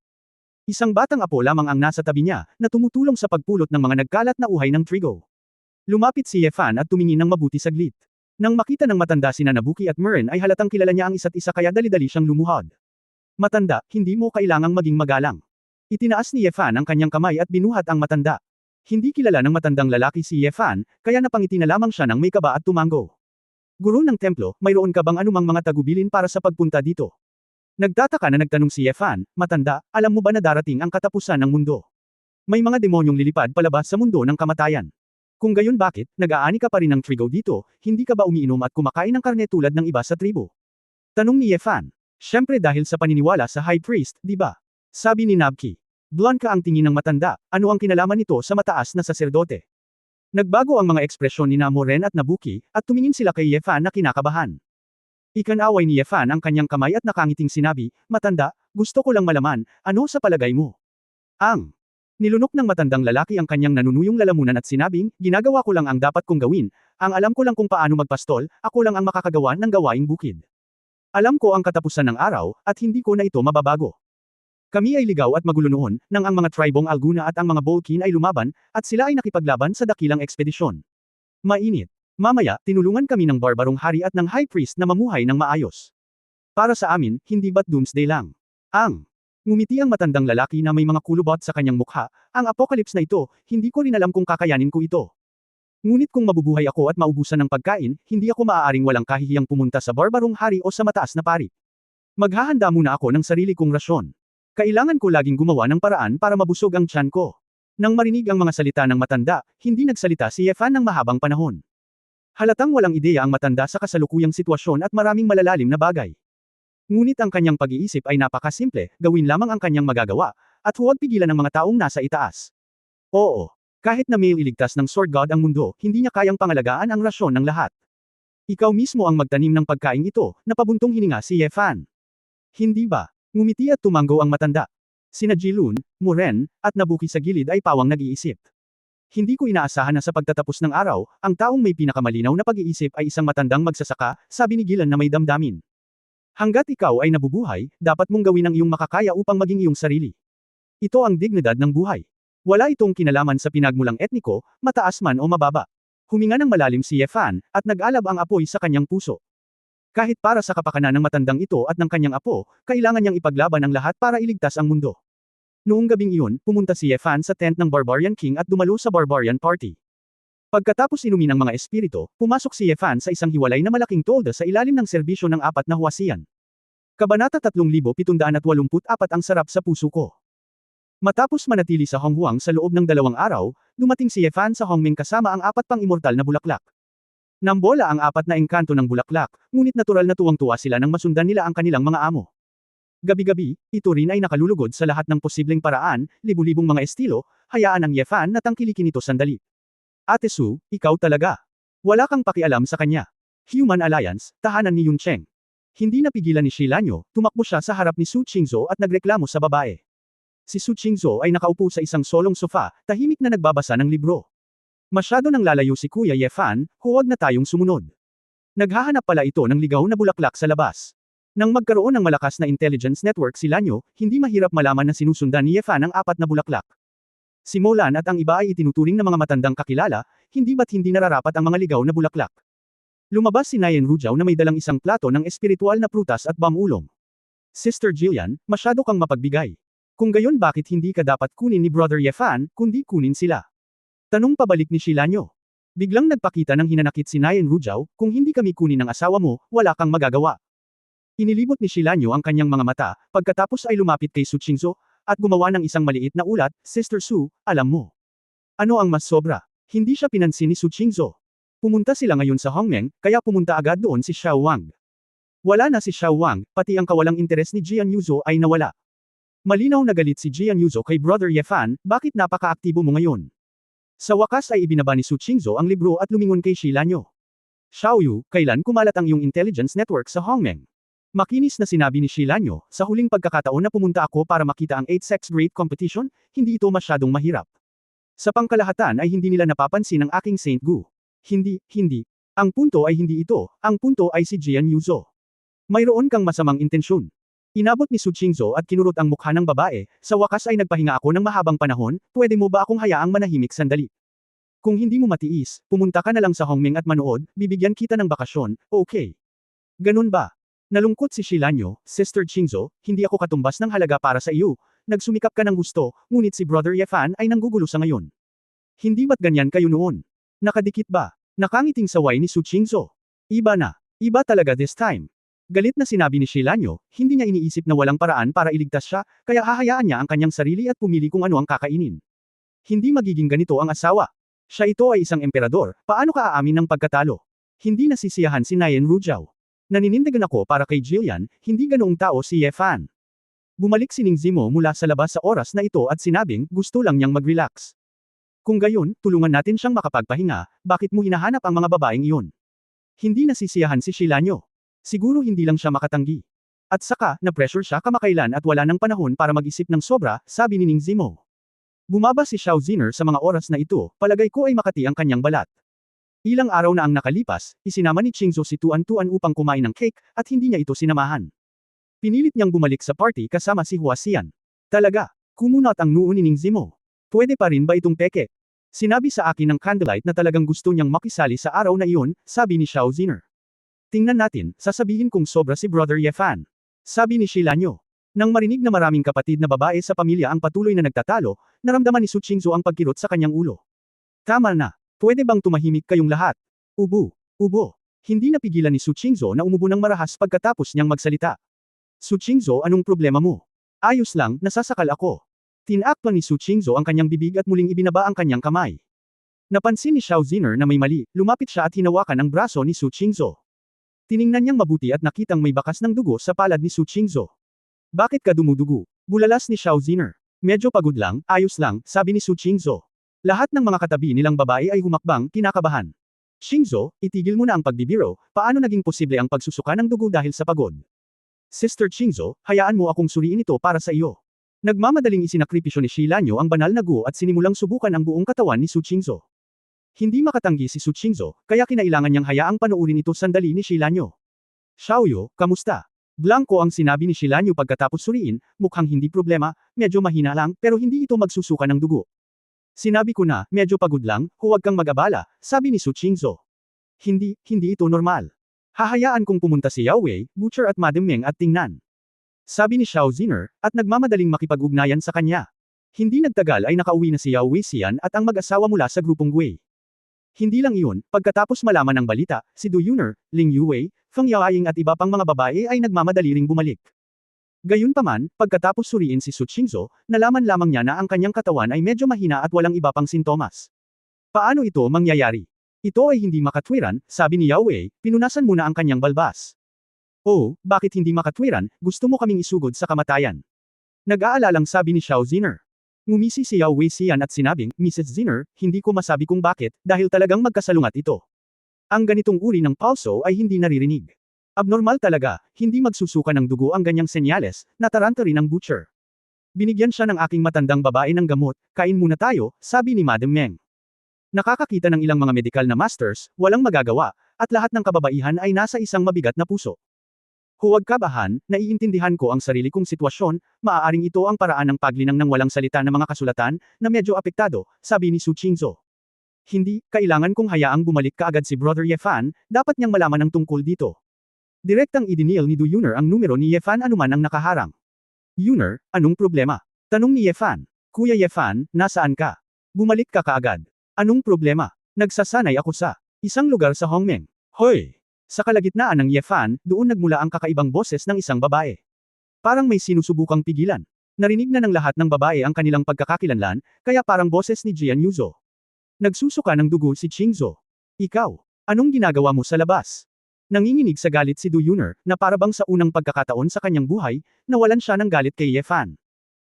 Isang batang apo lamang ang nasa tabi niya, na tumutulong sa pagpulot ng mga nagkalat na uhay ng trigo. Lumapit si Yefan at tumingin ng mabuti saglit. Nang makita ng matanda sina Nabuki at Meren ay halatang kilala niya ang isa't isa kaya dali-dali siyang lumuhod. Matanda, hindi mo kailangang maging magalang. Itinaas ni Yefan ang kanyang kamay at binuhat ang matanda. Hindi kilala ng matandang lalaki si Yefan, kaya napangiti na lamang siya ng may kaba at tumango. Guro ng templo, mayroon ka bang anumang mga tagubilin para sa pagpunta dito? Nagtataka na nagtanong si Yefan, matanda, alam mo ba na darating ang katapusan ng mundo? May mga demonyong lilipad palabas sa mundo ng kamatayan. Kung gayon bakit, nag-aani ka pa rin ng trigo dito, hindi ka ba umiinom at kumakain ng karne tulad ng iba sa tribo? Tanong ni Yefan. Siyempre dahil sa paniniwala sa high priest, di ba? Sabi ni Nabki. Blonde ka ang tingin ng matanda, ano ang kinalaman nito sa mataas na saserdote? Nagbago ang mga ekspresyon ni Namoren at Nabuki, at tumingin sila kay Yefan na kinakabahan. Ikanaway ni Yefan ang kanyang kamay at nakangiting sinabi, matanda, gusto ko lang malaman, ano sa palagay mo? Ang nilunok ng matandang lalaki ang kanyang nanunuyong lalamunan at sinabing, ginagawa ko lang ang dapat kong gawin, ang alam ko lang kung paano magpastol, ako lang ang makakagawa ng gawaing bukid. Alam ko ang katapusan ng araw, at hindi ko na ito mababago. Kami ay ligaw at magulo noon, nang ang mga tribong Alguna at ang mga Bolkin ay lumaban, at sila ay nakipaglaban sa dakilang ekspedisyon. Mainit. Mamaya, tinulungan kami ng barbarong hari at ng high priest na mamuhay ng maayos. Para sa amin, hindi ba't doomsday lang? Ngumiti ang matandang lalaki na may mga kulubot sa kanyang mukha, ang apocalypse na ito, hindi ko rin alam kung kakayanin ko ito. Ngunit kung mabubuhay ako at maubusan ng pagkain, hindi ako maaaring walang kahihiyang pumunta sa barbarong hari o sa mataas na pari. Maghahanda muna ako ng sarili kong rasyon. Kailangan ko laging gumawa ng paraan para mabusog ang tiyan ko. Nang marinig ang mga salita ng matanda, hindi nagsalita si Yefan ng mahabang panahon. Halatang walang ideya ang matanda sa kasalukuyang sitwasyon at maraming malalalim na bagay. Ngunit ang kanyang pag-iisip ay napakasimple, gawin lamang ang kanyang magagawa, at huwag pigilan ang mga taong nasa itaas. Oo, kahit na may iligtas ng Sword God ang mundo, hindi niya kayang pangalagaan ang rasyon ng lahat. Ikaw mismo ang magtanim ng pagkain ito, napabuntong hininga si Yefan. Hindi ba? Ngumiti at tumango ang matanda. Sina Jilun, Moren, at Nabuki sa gilid ay pawang nag-iisip. Hindi ko inaasahan na sa pagtatapos ng araw, ang taong may pinakamalinaw na pag-iisip ay isang matandang magsasaka, sabi ni Gilan na may damdamin. Hanggat ikaw ay nabubuhay, dapat mong gawin ang iyong makakaya upang maging iyong sarili. Ito ang dignidad ng buhay. Wala itong kinalaman sa pinagmulang etniko, mataas man o mababa. Huminga ng malalim si Yefan, at nag-alab ang apoy sa kanyang puso. Kahit para sa kapakanan ng matandang ito at ng kanyang apo, kailangan niyang ipaglaban ang lahat para iligtas ang mundo. Noong gabing iyon, pumunta si Yefan sa tent ng Barbarian King at dumalo sa Barbarian Party. Pagkatapos inumin ang mga espiritu, pumasok si Yefan sa isang hiwalay na malaking tolda sa ilalim ng serbisyo ng 4 na huwasian. Kabanata 3784 ang sarap sa puso ko. Matapos manatili sa Honghuang sa loob ng 2 araw, dumating si Yefan sa Hongming kasama ang 4 pang immortal na bulaklak. Nambola ang 4 na engkanto ng bulaklak, ngunit natural na tuwang-tuwa sila nang masundan nila ang kanilang mga amo. Gabi-gabi, ito rin ay nakalulugod sa lahat ng posibleng paraan, libu-libong mga estilo, hayaan ang Yefan na tangkilikin ito sandali. Ate Su, ikaw talaga. Wala kang pakialam sa kanya. Human Alliance, tahanan ni Yun Cheng. Hindi napigilan ni Shilanyo, tumakbo siya sa harap ni Su Qingzhou at nagreklamo sa babae. Si Su Qingzhou ay nakaupo sa isang solong sofa, tahimik na nagbabasa ng libro. Masyado nang lalayo si Kuya Yefan, huwag na tayong sumunod. Naghahanap pala ito ng ligaw na bulaklak sa labas. Nang magkaroon ng malakas na intelligence network si Lanyo, hindi mahirap malaman na sinusundan ni Yefan ang 4 na bulaklak. Si Molan at ang iba ay itinuturing na mga matandang kakilala, hindi ba't hindi nararapat ang mga ligaw na bulaklak. Lumabas si Nayen Rujao na may dalang isang plato ng espiritual na prutas at bamulong. Sister Jillian, masyado kang mapagbigay. Kung gayon bakit hindi ka dapat kunin ni Brother Yefan, kundi kunin sila? Tanong pabalik ni Shilanyo. Biglang nagpakita ng hinanakit si Nayen Rujao, kung hindi kami kunin ng asawa mo, wala kang magagawa. Inilibot ni Shilanyo ang kanyang mga mata, pagkatapos ay lumapit kay Su Qingzhou, at gumawa ng isang maliit na ulat, Sister Su, alam mo. Ano ang mas sobra? Hindi siya pinansin ni Su Qingzhou. Pumunta sila ngayon sa Hongmeng, kaya pumunta agad doon si Xiao Wang. Wala na si Xiao Wang, pati ang kawalang interes ni Jian Yuzo ay nawala. Malinaw na galit si Jian Yuzo kay Brother Yefan, bakit napaka-aktibo mo ngayon? Sa wakas ay ibinaba ni Su Qingzhou ang libro at lumingon kay Shilanyo. Xiaoyu, kailan kumalat ang iyong intelligence network sa Hongmeng? Makinis na sinabi ni Shilanyo, sa huling pagkakataon na pumunta ako para makita ang 8-sex grade competition, hindi ito masyadong mahirap. Sa pangkalahatan ay hindi nila napapansin ang aking Saint Gu. Hindi. Ang punto ay hindi ito, ang punto ay si Jian Yuzo. Mayroon kang masamang intensyon. Inabot ni Su Qingzhou at kinurot ang mukha ng babae, sa wakas ay nagpahinga ako ng mahabang panahon, pwede mo ba akong hayaang manahimik sandali? Kung hindi mo matiis, pumunta ka na lang sa Hongmeng at manood, bibigyan kita ng bakasyon, okay? Ganun ba? Nalungkot si Shilanyo, Sister Qingzhou, hindi ako katumbas ng halaga para sa iyo, Nagsumikap ka ng gusto, ngunit si Brother Yefan ay nanggugulo sa ngayon. Hindi ba't ganyan kayo noon? Nakadikit ba? Nakangiting saway ni Su Qingzhou. Iba na. Iba talaga this time. Galit na sinabi ni Shilanyo, hindi niya iniisip na walang paraan para iligtas siya, kaya hahayaan niya ang kanyang sarili at pumili kung ano ang kakainin. Hindi magiging ganito ang asawa. Siya ito ay isang emperador, paano ka aamin ng pagkatalo? Hindi nasisiyahan si Nayan Rujiao. Naninindigan ako para kay Jillian, hindi ganoong tao si Yefan. Bumalik si Ning Zimo mula sa labas sa oras na ito at sinabing gusto lang niyang mag-relax. Kung gayon, tulungan natin siyang makapagpahinga, bakit mo hinahanap ang mga babaeng iyon? Hindi nasisiyahan si Shilanyo. Siguro hindi lang siya makatanggi. At saka, na-pressure siya kamakailan at wala ng panahon para mag-isip ng sobra, sabi ni Ning Zimo. Bumaba si Xiao Ziner sa mga oras na ito, palagay ko ay makati ang kanyang balat. Ilang araw na ang nakalipas, isinama ni Qingzhou si Tuan upang kumain ng cake, at hindi niya ito sinamahan. Pinilit niyang bumalik sa party kasama si Hua Xian. Talaga, kumunat ang noo ni Ning Zimo. Pwede pa rin ba itong peke? Sinabi sa akin ng Candlelight na talagang gusto niyang makisali sa araw na iyon, sabi ni Xiao Ziner. Tingnan natin, sasabihin kong sobra si Brother Yefan. Sabi ni Shilanyo. Nang marinig na maraming kapatid na babae sa pamilya ang patuloy na nagtatalo, naramdaman ni Su Qingzhou ang pagkirot sa kanyang ulo. Tama na. Pwede bang tumahimik kayong lahat? Ubo. Ubo. Hindi napigilan ni Su Qingzhou na umubo ng marahas pagkatapos niyang magsalita. Su Qingzhou, anong problema mo? Ayos lang, nasasakal ako. Tinakpan ni Su Qingzhou ang kanyang bibig at muling ibinaba ang kanyang kamay. Napansin ni Xiao Ziner na may mali, lumapit siya at hinawakan ang braso ni Su Qingzhou. Tiningnan niyang mabuti at nakitang may bakas ng dugo sa palad ni Su Qingzhou. Bakit ka dumudugo? Bulalas ni Xiao Ziner. Medyo pagod lang, ayos lang, sabi ni Su Qingzhou. Lahat ng mga katabi nilang babae ay humakbang, kinakabahan. Qingzhou, itigil mo na ang pagbibiro, paano naging posible ang pagsusuka ng dugo dahil sa pagod? Sister Qingzhou, hayaan mo akong suriin ito para sa iyo. Nagmamadaling isinakripisyo ni Shilanyo ang banal na guo at sinimulang subukan ang buong katawan ni Su Qingzhou. Hindi makatanggi si Su Qingzhou, kaya kinailangan niyang hayaang panoorin ito sandali ni Shilanyo. Xiaoyo, kamusta? Blanco ang sinabi ni Shilanyo pagkatapos suriin, mukhang hindi problema, medyo mahina lang, pero hindi ito magsusuka ng dugo. Sinabi ko na, medyo pagod lang, huwag kang mag-abala, sabi ni Su Qingzhou. Hindi ito normal. Hahayaan kong pumunta si Yao Wei, Butcher at Madam Meng at tingnan. Sabi ni Xiao Ziner, at nagmamadaling makipag-ugnayan sa kanya. Hindi nagtagal ay nakauwi na si Yao Wei Xian at ang mag-asawa mula sa grupong Gui. Hindi lang iyon, pagkatapos malaman ng balita, si Du Yuner, Ling Yuwei, Feng Yaoying at iba pang mga babae ay nagmamadali ring bumalik. Gayunpaman, pagkatapos suriin si Su Qingzhou, nalaman lamang niya na ang kanyang katawan ay medyo mahina at walang iba pang sintomas. Paano ito mangyayari? Ito ay hindi makatwiran, sabi ni Yao Wei, pinunasan muna ang kanyang balbas. Oh, bakit hindi makatwiran, gusto mo kaming isugod sa kamatayan? Nag-aalalang sabi ni Xiao Ziner. Ngumisi si Yao Wei Xian at sinabing, Mrs. Ziner, hindi ko masabi kung bakit, dahil talagang magkasalungat ito. Ang ganitong uri ng pulso ay hindi naririnig. Abnormal talaga, hindi magsusuka ng dugo ang ganyang senyales, nataranta rin ng Butcher. Binigyan siya ng aking matandang babae ng gamot, kain muna tayo, sabi ni Madam Meng. Nakakakita ng ilang mga medical na masters, walang magagawa, at lahat ng kababaihan ay nasa isang mabigat na puso. Huwag kabahan, naiintindihan ko ang sarili kong sitwasyon, maaaring ito ang paraan ng paglinang ng walang salita na mga kasulatan, na medyo apektado, sabi ni Su Qingzhou. Hindi, kailangan kong hayaang bumalik kaagad si Brother Yefan, dapat niyang malaman ang tungkol dito. Direktang idinil ni Du Yuner ang numero ni Yefan anuman ang nakaharang. Yuner, anong problema? Tanong ni Yefan. Kuya Yefan, nasaan ka? Bumalik ka kaagad. Anong problema? Nagsasanay ako sa isang lugar sa Hongmeng. Hoy! Sa kalagitnaan ng Yefan, doon nagmula ang kakaibang boses ng isang babae. Parang may sinusubukang pigilan. Narinig na ng lahat ng babae ang kanilang pagkakakilanlan, kaya parang boses ni Jian Yuzo. Nagsusuka ng dugo si Qingzhou. Ikaw, anong ginagawa mo sa labas? Nanginginig sa galit si Du Yuner, na parabang sa unang pagkakataon sa kanyang buhay, nawalan siya ng galit kay Yefan.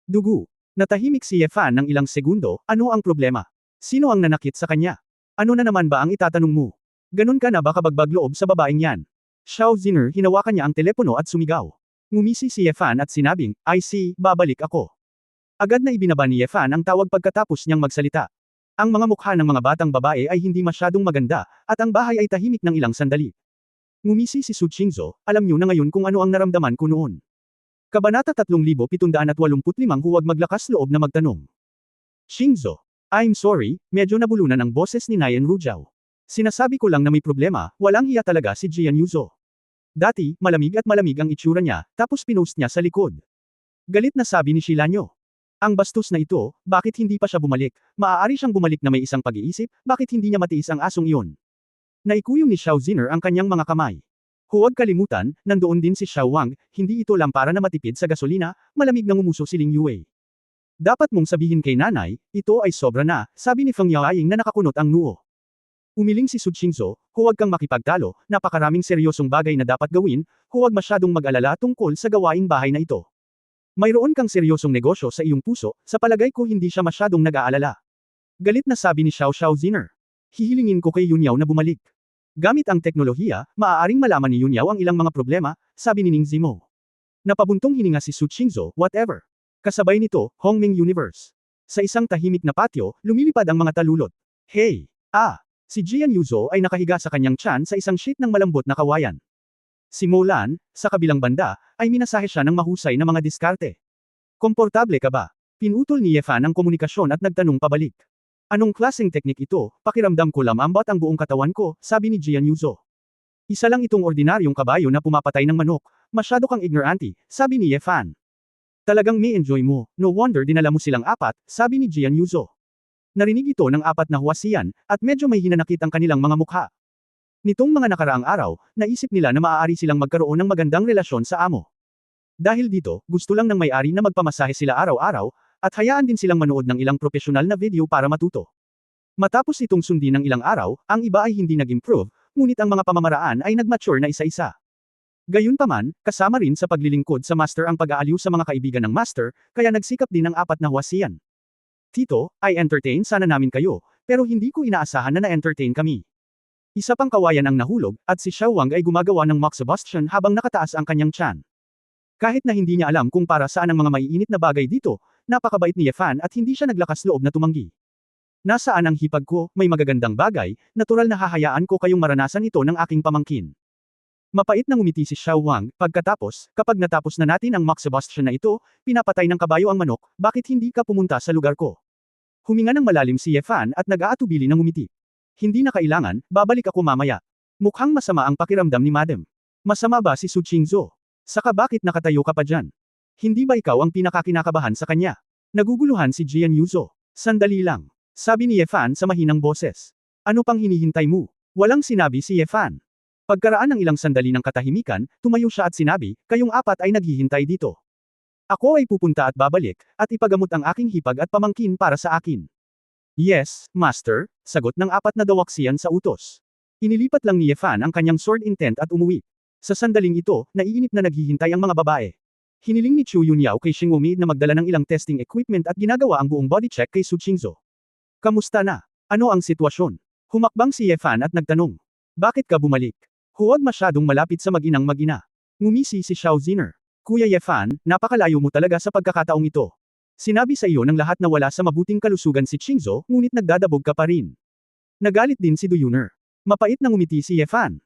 Dugo. Natahimik si Yefan ng ilang segundo, ano ang problema? Sino ang nanakit sa kanya? Ano na naman ba ang itatanong mo? Ganun ka na ba kabagbag loob sa babaeng yan? Xiao Ziner hinawakan niya ang telepono at sumigaw. Ngumisi si Yefan at sinabing, I see, babalik ako. Agad na ibinaba ni Yefan ang tawag pagkatapos niyang magsalita. Ang mga mukha ng mga batang babae ay hindi masyadong maganda, at ang bahay ay tahimik ng ilang sandali. Ngumisi si Su Qingzhou, alam niyo na ngayon kung ano ang naramdaman ko noon. Kabanata 3785 Huwag maglakas loob na magtanong. Qingzhou, I'm sorry, medyo nabulunan ang boses ni Nayan Rujiao. Sinasabi ko lang na may problema, walang hiya talaga si Jian Yuzo. Dati, malamig at malamig ang itsura niya, tapos pinost niya sa likod. Galit na sabi ni Shilanyo. Ang bastos na ito, bakit hindi pa siya bumalik? Maaari siyang bumalik na may isang pag-iisip, bakit hindi niya matiis ang asong iyon? Naikuyong ni Xiao Ziner ang kanyang mga kamay. Huwag kalimutan, nandoon din si Xiao Wang, hindi ito lang para na matipid sa gasolina, malamig na ngumuso si Ling Yue. Dapat mong sabihin kay nanay, ito ay sobra na, sabi ni Feng Yaoying na nakakunot ang noo. Umiling si Su Qingzhou, huwag kang makipagtalo, napakaraming seryosong bagay na dapat gawin, huwag masyadong mag-alala tungkol sa gawaing bahay na ito. Mayroon kang seryosong negosyo sa iyong puso, sa palagay ko hindi siya masyadong nag-aalala. Galit na sabi ni Xiao Ziner. Hihilingin ko kay Yunyao na bumalik. Gamit ang teknolohiya, maaaring malaman ni Yunyao ang ilang mga problema, sabi ni Ning Zimo. Napabuntong hininga si Su Qingzhou, whatever. Kasabay nito, Hongming Universe. Sa isang tahimik na patio, lumilipad ang mga talulot. Hey! Si Jian Yuzhou ay nakahiga sa kanyang tiyan sa isang sheet ng malambot na kawayan. Si Mo Lan, sa kabilang banda, ay minasahe siya ng mahusay na mga diskarte. Komportable ka ba? Pinutol ni Ye Fan ang komunikasyon at nagtanong pabalik. Anong klaseng teknik ito? Pakiramdam ko lamambat ang buong katawan ko, sabi ni Jian Yuzhou. Isa lang itong ordinaryong kabayo na pumapatay ng manok, masyado kang ignorante, sabi ni Ye Fan. Talagang may enjoy mo, no wonder dinala mo silang apat, sabi ni Jian Yuzhou. Narinig ito ng apat na huwasiyan, at medyo may hinanakit ang kanilang mga mukha. Nitong mga nakaraang araw, naisip nila na maaari silang magkaroon ng magandang relasyon sa amo. Dahil dito, gusto lang ng may-ari na magpamasahe sila araw-araw, at hayaan din silang manood ng ilang profesional na video para matuto. Matapos itong sundin ng ilang araw, ang iba ay hindi nag-improve, ngunit ang mga pamamaraan ay nag-mature na isa-isa. Gayunpaman, kasama rin sa paglilingkod sa master ang pag-aaliw sa mga kaibigan ng master, kaya nagsikap din ang apat na huwasiyan. Tito, I entertain sana namin kayo, pero hindi ko inaasahan na na-entertain kami. Isa pang kawayan ang nahulog, at si Xiao Wang ay gumagawa ng mock exhaustion habang nakataas ang kanyang tiyan. Kahit na hindi niya alam kung para saan ang mga maiinit na bagay dito, napakabait ni Ye Fan at hindi siya naglakas loob na tumanggi. Nasaan ang hipag ko, may magagandang bagay, natural na hahayaan ko kayong maranasan ito ng aking pamangkin. Mapait na ngumiti si Xiao Wang, pagkatapos, kapag natapos na natin ang mock exhaustion na ito, pinapatay ng kabayo ang manok, bakit hindi ka pumunta sa lugar ko? Huminga ng malalim si Ye Fan at nag-aatubili ng ngumiti. Hindi na kailangan, babalik ako mamaya. Mukhang masama ang pakiramdam ni Madam. Masama ba si Su Qingzhou? Saka bakit nakatayo ka pa dyan? Hindi ba ikaw ang pinakakinakabahan sa kanya? Naguguluhan si Jian Yuzhou. Sandali lang. Sabi ni Ye Fan sa mahinang boses. Ano pang hinihintay mo? Walang sinabi si Ye Fan. Pagkaraan ng ilang sandali ng katahimikan, tumayo siya at sinabi, kayong apat ay naghihintay dito. Ako ay pupunta at babalik, at ipagamot ang aking hipag at pamangkin para sa akin. Yes, Master, sagot ng apat na dawaksiyan sa utos. Inilipat lang ni Ye Fan ang kanyang sword intent at umuwi. Sa sandaling ito, naiinip na naghihintay ang mga babae. Hiniling ni Chu Yunyao kay Xing Wumi na magdala ng ilang testing equipment at ginagawa ang buong body check kay Su Qingzhou. Kamusta na? Ano ang sitwasyon? Humakbang si Ye Fan at nagtanong. Bakit ka bumalik? Huwag masyadong malapit sa mag-inang mag-ina. Ngumisi si Xiao Ziner. Kuya Ye Fan, napakalayo mo talaga sa pagkakataong ito. Sinabi sa iyo ng lahat na wala sa mabuting kalusugan si Qingzhou, ngunit nagdadabog ka pa rin. Nagalit din si Du Yuner. Mapait na ngumiti si Ye Fan.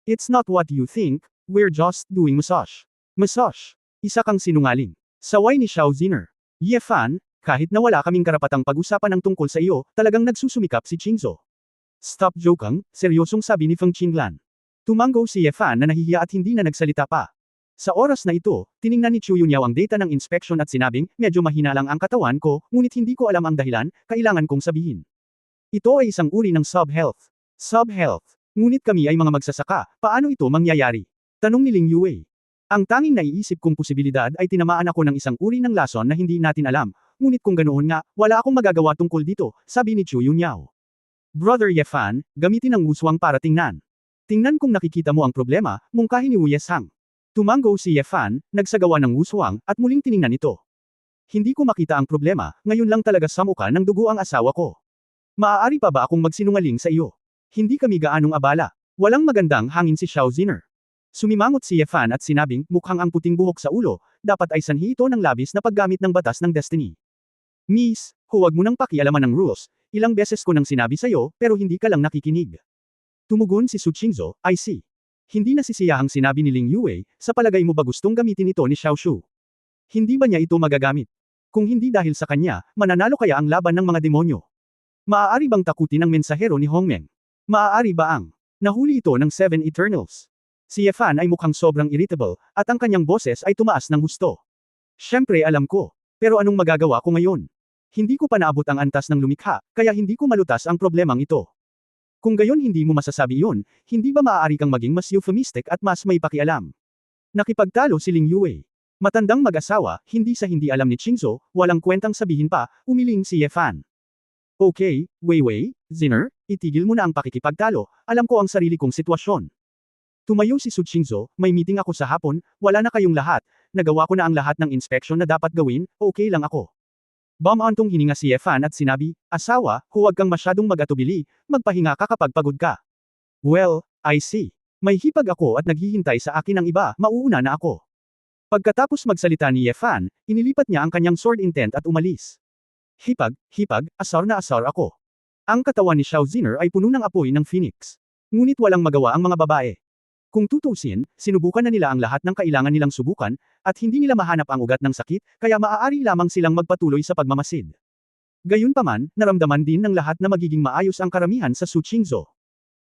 It's not what you think, we're just doing massage. Massage. Isa kang sinungaling. Saway ni Xiao Ziner. Ye Fan, kahit na wala kaming karapatang pag-usapan ng tungkol sa iyo, talagang nagsusumikap si Qingzhou. Stop joking, seryosong sabi ni Feng Qinglan. Tumango si Ye Fan na nahihiya at hindi na nagsalita pa. Sa oras na ito, tiningnan ni Chu Yunyao ang data ng inspection at sinabing, medyo mahina lang ang katawan ko, ngunit hindi ko alam ang dahilan, kailangan kong sabihin. Ito ay isang uri ng sub-health. Sub-health. Ngunit kami ay mga magsasaka, paano ito mangyayari? Tanong ni Ling Yue. Ang tanging naiisip kong posibilidad ay tinamaan ako ng isang uri ng lason na hindi natin alam, ngunit kung ganoon nga, wala akong magagawa tungkol dito, sabi ni Chu Yunyao. Brother Ye Fan, gamitin ang wuswang para tingnan. Tingnan kung nakikita mo ang problema, mungkahi ni Wu Yeshang. Tumango si Ye Fan, nagsagawa ng wuswang, at muling tiningnan ito. Hindi ko makita ang problema, ngayon lang talaga samuka ng dugo ang asawa ko. Maaari pa ba akong magsinungaling sa iyo? Hindi kami gaanong abala. Walang magandang hangin si Xiao Ziner. Sumimangot si Ye Fan at sinabing, mukhang ang puting buhok sa ulo, dapat ay sanhi ito ng labis na paggamit ng batas ng destiny. Miss, huwag mo nang pakialaman ng rules, ilang beses ko nang sinabi sa'yo, pero hindi ka lang nakikinig. Tumugon si Su Qingzhou, I see. Hindi nasisiyahang sinabi ni Ling Yue, sa palagay mo ba gustong gamitin ito ni Xiao Shu? Hindi ba niya ito magagamit? Kung hindi dahil sa kanya, mananalo kaya ang laban ng mga demonyo? Maaari bang takutin ang mensahero ni Hongmeng? Maaari ba ang nahuli ito ng Seven Eternals? Si Ye Fan ay mukhang sobrang irritable, at ang kanyang boses ay tumaas ng husto. Siyempre alam ko. Pero anong magagawa ko ngayon? Hindi ko pa naabot ang antas ng lumikha, kaya hindi ko malutas ang problemang ito. Kung gayon hindi mo masasabi yun, hindi ba maaari kang maging mas euphemistic at mas may pakialam? Nakipagtalo si Ling Yue. Matandang mag-asawa, hindi sa hindi alam ni Qingzhou, walang kwentang sabihin pa, umiling si Ye Fan. Okay, Wei, Zinner, itigil mo na ang pakikipagtalo, alam ko ang sarili kong sitwasyon. Tumayo si Su Qingzhou, may meeting ako sa hapon, wala na kayong lahat, nagawa ko na ang lahat ng inspeksyon na dapat gawin, okay lang ako. Bumantong hininga si Ye Fan at sinabi, asawa, huwag kang masyadong mag-atubili, magpahinga ka kapag pagod ka. Well, I see. May hipag ako at naghihintay sa akin ang iba, mauuna na ako. Pagkatapos magsalita ni Ye Fan, inilipat niya ang kanyang sword intent at umalis. Hipag, asar na asar ako. Ang katawan ni Xiao Zinner ay puno ng apoy ng phoenix. Ngunit walang magawa ang mga babae. Kung tutusin, sinubukan na nila ang lahat ng kailangan nilang subukan, at hindi nila mahanap ang ugat ng sakit, kaya maaari lamang silang magpatuloy sa pagmamasid. Gayunpaman, naramdaman din ng lahat na magiging maayos ang karamihan sa Su Qingzhou.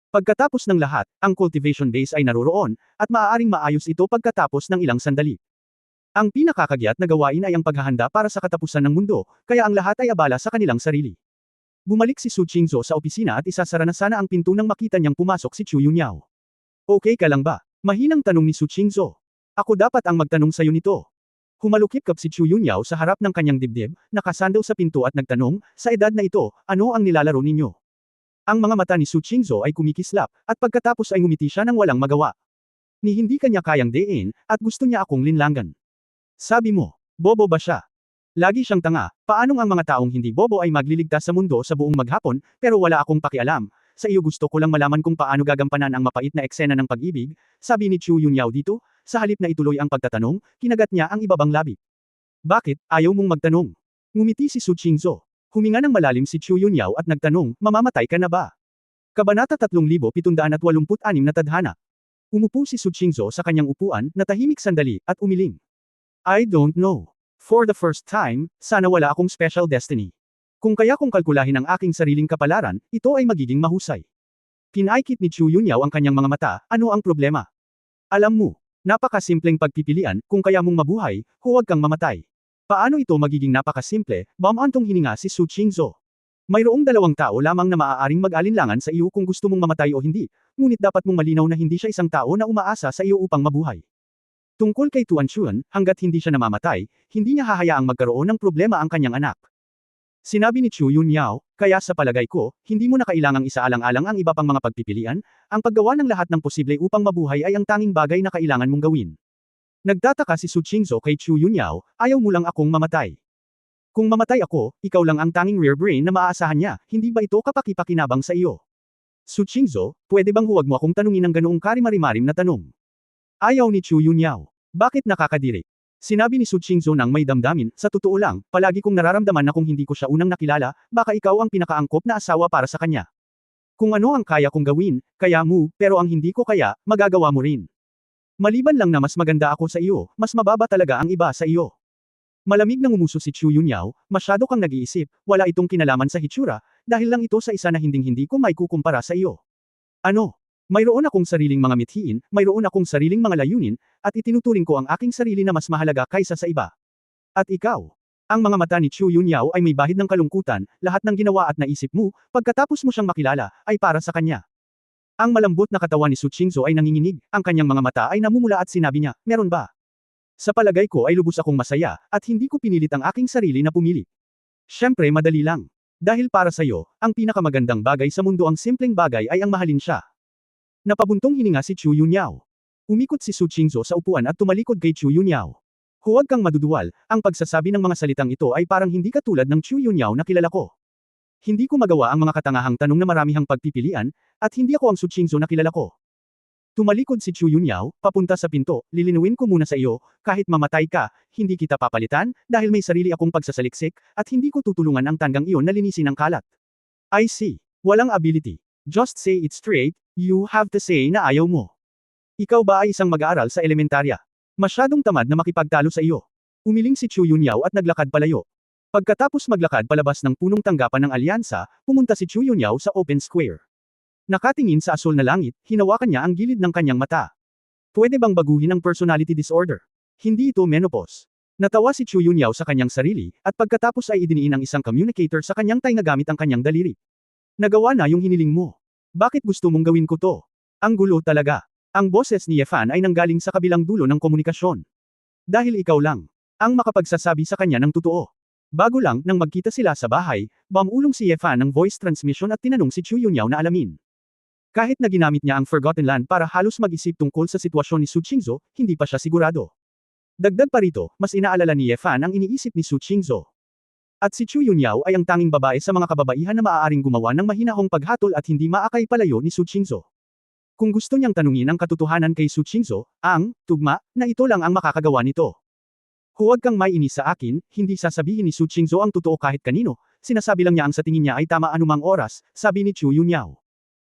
Pagkatapos ng lahat, ang cultivation base ay naroroon, at maaaring maayos ito pagkatapos ng ilang sandali. Ang pinakakagyat na gawain ay ang paghahanda para sa katapusan ng mundo, kaya ang lahat ay abala sa kanilang sarili. Bumalik si Su Qingzhou sa opisina at isasara na sana ang pinto nang makita niyang pumasok si Chu Yunyao. Okay ka lang ba? Mahinang tanong ni Su Qingzhou. Ako dapat ang magtanong sa'yo nito. Humalukip-kap si Chu Yunyao sa harap ng kanyang dibdib, nakasandaw sa pinto at nagtanong, sa edad na ito, ano ang nilalaro ninyo? Ang mga mata ni Su Qingzhou ay kumikislap, at pagkatapos ay ngumiti siya ng walang magawa. Ni hindi kanya kayang dein, at gusto niya akong linlangan. Sabi mo, bobo ba siya? Lagi siyang tanga, paanong ang mga taong hindi bobo ay magliligtas sa mundo sa buong maghapon, pero wala akong pakialam. Sa iyo gusto ko lang malaman kung paano gagampanan ang mapait na eksena ng pag-ibig, sabi ni Chu Yunyao dito, sa halip na ituloy ang pagtatanong, kinagat niya ang ibabang labi. Bakit, ayaw mong magtanong? Ngumiti si Su Qingzhou. Huminga ng malalim si Chu Yunyao at nagtanong, mamamatay ka na ba? Kabanata 3786 na tadhana. Umupo si Su Qingzhou sa kanyang upuan, natahimik sandali, at umiling. I don't know. For the first time, sana wala akong special destiny. Kung kaya kong kalkulahin ang aking sariling kapalaran, ito ay magiging mahusay. Pinaikit ni Chu Yunyao ang kanyang mga mata, ano ang problema? Alam mo, napakasimpleng pagpipilian, kung kaya mong mabuhay, huwag kang mamatay. Paano ito magiging napakasimple, bumantong hininga si Su Qingzhou. Mayroong dalawang tao lamang na maaaring mag-alinlangan sa iyo kung gusto mong mamatay o hindi, ngunit dapat mong malinaw na hindi siya isang tao na umaasa sa iyo upang mabuhay. Tungkol kay Tuan Chuan, hanggat hindi siya namamatay, hindi niya hahayaang magkaroon ng problema ang kanyang anak. Sinabi ni Chu Yunyao, kaya sa palagay ko, hindi mo na kailangang isaalang-alang ang iba pang mga pagpipilian, ang paggawa ng lahat ng posible upang mabuhay ay ang tanging bagay na kailangan mong gawin. Nagtataka si Su Qingzhou kay Chu Yunyao, ayaw mo lang akong mamatay. Kung mamatay ako, ikaw lang ang tanging rear brain na maaasahan niya, hindi ba ito kapaki-pakinabang sa iyo? Su Qingzhou, pwede bang huwag mo akong tanungin ng ganoong karimarimarim na tanong? Ayaw ni Chu Yunyao. Bakit nakakadiri? Sinabi ni Su Qingzhou nang may damdamin, sa totoo lang, palagi kong nararamdaman na kung hindi ko siya unang nakilala, baka ikaw ang pinakaangkop na asawa para sa kanya. Kung ano ang kaya kong gawin, kaya mo, pero ang hindi ko kaya, magagawa mo rin. Maliban lang na mas maganda ako sa iyo, mas mababa talaga ang iba sa iyo. Malamig nang umuso si Chu Yunyao, masyado kang nag-iisip, wala itong kinalaman sa hitsura, dahil lang ito sa isa na hinding-hindi ko may kukumpara sa iyo. Ano? Mayroon akong sariling mga mithiin, mayroon akong sariling mga layunin, at itinuturing ko ang aking sarili na mas mahalaga kaysa sa iba. At ikaw? Ang mga mata ni Chu Yunyao ay may bahid ng kalungkutan, lahat ng ginawa at naisip mo, pagkatapos mo siyang makilala, ay para sa kanya. Ang malambot na katawan ni Su Qingzhou ay nanginginig, ang kanyang mga mata ay namumula at sinabi niya, meron ba? Sa palagay ko ay lubos akong masaya, at hindi ko pinilit ang aking sarili na pumili. Siyempre madali lang. Dahil para sa iyo, ang pinakamagandang bagay sa mundo ang simpleng bagay ay ang mahalin siya. Napabuntong hininga si Chu Yunyao. Umikot si Su Qingzhou sa upuan at tumalikod kay Chu Yunyao. Huwag kang maduduwal, ang pagsasabi ng mga salitang ito ay parang hindi katulad ng Chu Yunyao na kilala ko. Hindi ko magawa ang mga katangahang tanong na maramihang pagpipilian, at hindi ako ang Su Qingzhou na kilala ko. Tumalikod si Chu Yunyao, papunta sa pinto, lilinuin ko muna sa iyo, kahit mamatay ka, hindi kita papalitan, dahil may sarili akong pagsasaliksik, at hindi ko tutulungan ang tanggang iyon na linisin ang kalat. I see. Walang ability. Just say it straight, you have to say na ayaw mo. Ikaw ba ay isang mag-aaral sa elementarya? Masyadong tamad na makipagtalo sa iyo. Umiling si Chu Yunyao at naglakad palayo. Pagkatapos maglakad palabas ng punong tanggapan ng alyansa, pumunta si Chu Yunyao sa open square. Nakatingin sa asul na langit, hinawakan niya ang gilid ng kanyang mata. Pwede bang baguhin ang personality disorder? Hindi ito menopause. Natawa si Chu Yunyao sa kanyang sarili, at pagkatapos ay idiniin ang isang communicator sa kanyang tainga gamit ang kanyang daliri. Nagawa na yung hiniling mo. Bakit gusto mong gawin ko to? Ang gulo talaga. Ang boses ni Ye Fan ay nanggaling sa kabilang dulo ng komunikasyon. Dahil ikaw lang ang makapagsasabi sa kanya ng totoo. Bago lang, nang magkita sila sa bahay, bumulong si Ye Fan ng voice transmission at tinanong si Chu Yunyao na alamin. Kahit na ginamit niya ang Forgotten Land para halos mag-isip tungkol sa sitwasyon ni Su Qingzhou, hindi pa siya sigurado. Dagdag pa rito, mas inaalala ni Ye Fan ang iniisip ni Su Qingzhou. At si Chu Yunyao ay ang tanging babae sa mga kababaihan na maaaring gumawa ng mahinahong paghatol at hindi maakay palayo ni Su Qingzhou. Kung gusto niyang tanungin ang katotohanan kay Su Qingzhou, ang tugma na ito lang ang makakagawa nito. Huwag kang mainis sa akin, hindi sasabihin ni Su Qingzhou ang totoo kahit kanino, sinasabi lang niya ang sa tingin niya ay tama anumang oras, sabi ni Chu Yunyao.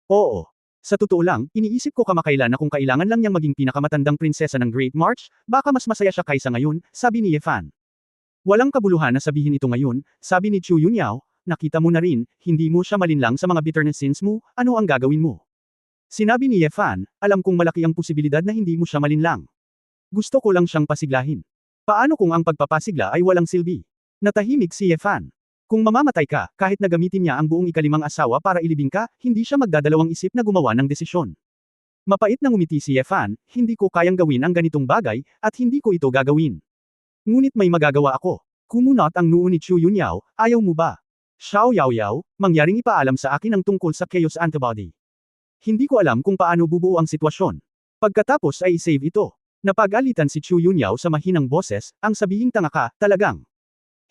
Oo. Sa totoo lang, iniisip ko kamakailan na kung kailangan lang niyang maging pinakamatandang prinsesa ng Great March, baka mas masaya siya kaysa ngayon, sabi ni Ye Fan. Walang kabuluhan na sabihin ito ngayon, sabi ni Chu Yunyao, nakita mo na rin, hindi mo siya malinlang sa mga bitterness sins mo, ano ang gagawin mo? Sinabi ni Ye Fan, alam kong malaki ang posibilidad na hindi mo siya malinlang. Gusto ko lang siyang pasiglahin. Paano kung ang pagpapasigla ay walang silbi? Natahimik si Ye Fan. Kung mamamatay ka, kahit na gamitin niya ang buong ikalimang asawa para ilibing ka, hindi siya magdadalawang isip na gumawa ng desisyon. Mapait na ngumiti si Ye Fan, hindi ko kayang gawin ang ganitong bagay, at hindi ko ito gagawin. Ngunit may magagawa ako. Kumunot ang noo ni Chu Yunyao, ayaw mo ba? Xiao Yaoyao, mangyaring ipaalam sa akin ang tungkol sa Chaos Antibody. Hindi ko alam kung paano bubuo ang sitwasyon. Pagkatapos ay i-save ito. Napag-alitan si Chu Yunyao sa mahinang boses, ang sabihing tanga ka, talagang.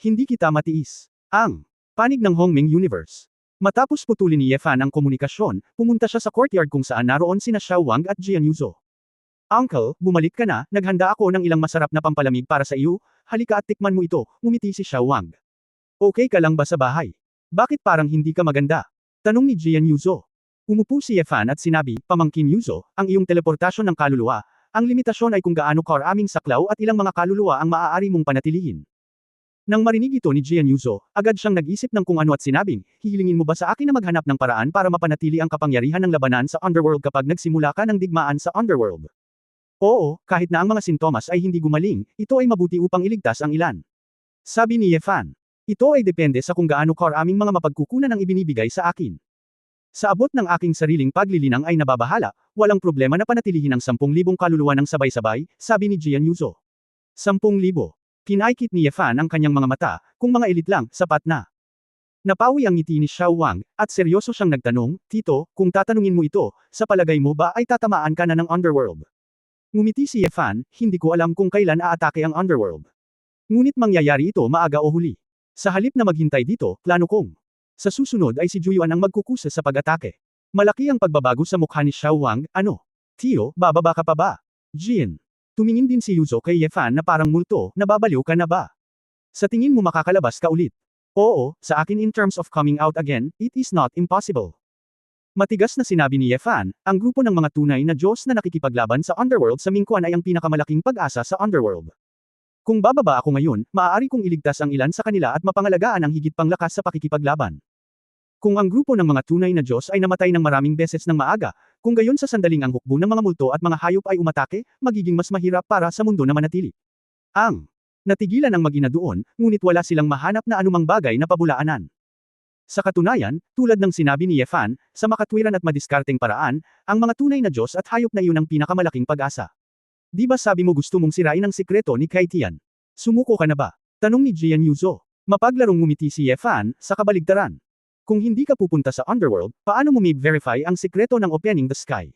Hindi kita matiis. Ang panig ng Hongming Universe. Matapos putulin ni Ye Fan ang komunikasyon, pumunta siya sa courtyard kung saan naroon sina Xiao Wang at Jian Yuzo. Uncle, bumalik ka na, naghanda ako ng ilang masarap na pampalamig para sa iyo, halika at tikman mo ito, ngumiti si Xiao Wang. Okay ka lang ba sa bahay? Bakit parang hindi ka maganda? Tanong ni Jian Yuzo. Umupo si Ye Fan at sinabi, Pamangkin Yuzo, ang iyong teleportasyon ng kaluluwa, ang limitasyon ay kung gaano karaming saklaw at ilang mga kaluluwa ang maaari mong panatilihin. Nang marinig ito ni Jian Yuzo, agad siyang nag-isip ng kung ano at sinabing, hihilingin mo ba sa akin na maghanap ng paraan para mapanatili ang kapangyarihan ng labanan sa Underworld kapag nagsimula ka ng digmaan sa Underworld? Oo, kahit na ang mga sintomas ay hindi gumaling, ito ay mabuti upang iligtas ang ilan. Sabi ni Ye Fan. Ito ay depende sa kung gaano karaming mga mapagkukunan ang ibinibigay sa akin. Sa abot ng aking sariling paglilinang ay nababahala, walang problema na panatilihin ang 10,000 kaluluwa ng sabay-sabay, sabi ni Jian Yuzo. 10,000. Pinaikit ni Ye Fan ang kanyang mga mata, kung mga elit lang, sapat na. Napawi ang ngiti ni Xiao Wang, at seryoso siyang nagtanong, Tito, kung tatanungin mo ito, sa palagay mo ba ay tatamaan ka na ng Underworld? Ngumiti si Ye Fan, hindi ko alam kung kailan aatake ang Underworld. Ngunit mangyayari ito maaga o huli. Sa halip na maghintay dito, plano kong. Sa susunod ay si Juyuan ang magkukusa sa pag-atake. Malaki ang pagbabago sa mukha ni Xiao Wang, ano? Tio, bababa ka pa ba? Jin. Tumingin din si Yuzo kay Ye Fan na parang multo, nababaliw ka na ba? Sa tingin mo makakalabas ka ulit? Oo, sa akin in terms of coming out again, it is not impossible. Matigas na sinabi ni Ye Fan, ang grupo ng mga tunay na Diyos na nakikipaglaban sa Underworld sa Mingkuan ay ang pinakamalaking pag-asa sa Underworld. Kung bababa ako ngayon, maaari kong iligtas ang ilan sa kanila at mapangalagaan ang higit pang lakas sa pakikipaglaban. Kung ang grupo ng mga tunay na Diyos ay namatay ng maraming beses ng maaga, kung gayon sa sandaling ang hukbo ng mga multo at mga hayop ay umatake, magiging mas mahirap para sa mundo na manatili. Ang natigilan ang mag-ina doon, ngunit wala silang mahanap na anumang bagay na pabulaanan. Sa katunayan, tulad ng sinabi ni Ye Fan, sa makatwiran at madiskarteng paraan, ang mga tunay na Diyos at hayop na iyon ang pinakamalaking pag-asa. Di ba sabi mo gusto mong sirain ang sikreto ni Kai Tian? Sumuko ka na ba? Tanong ni Jian Yuzo. Mapaglarong ngumiti si Ye Fan, sa kabaligtaran. Kung hindi ka pupunta sa Underworld, paano mo may-verify ang sikreto ng Opening the Sky?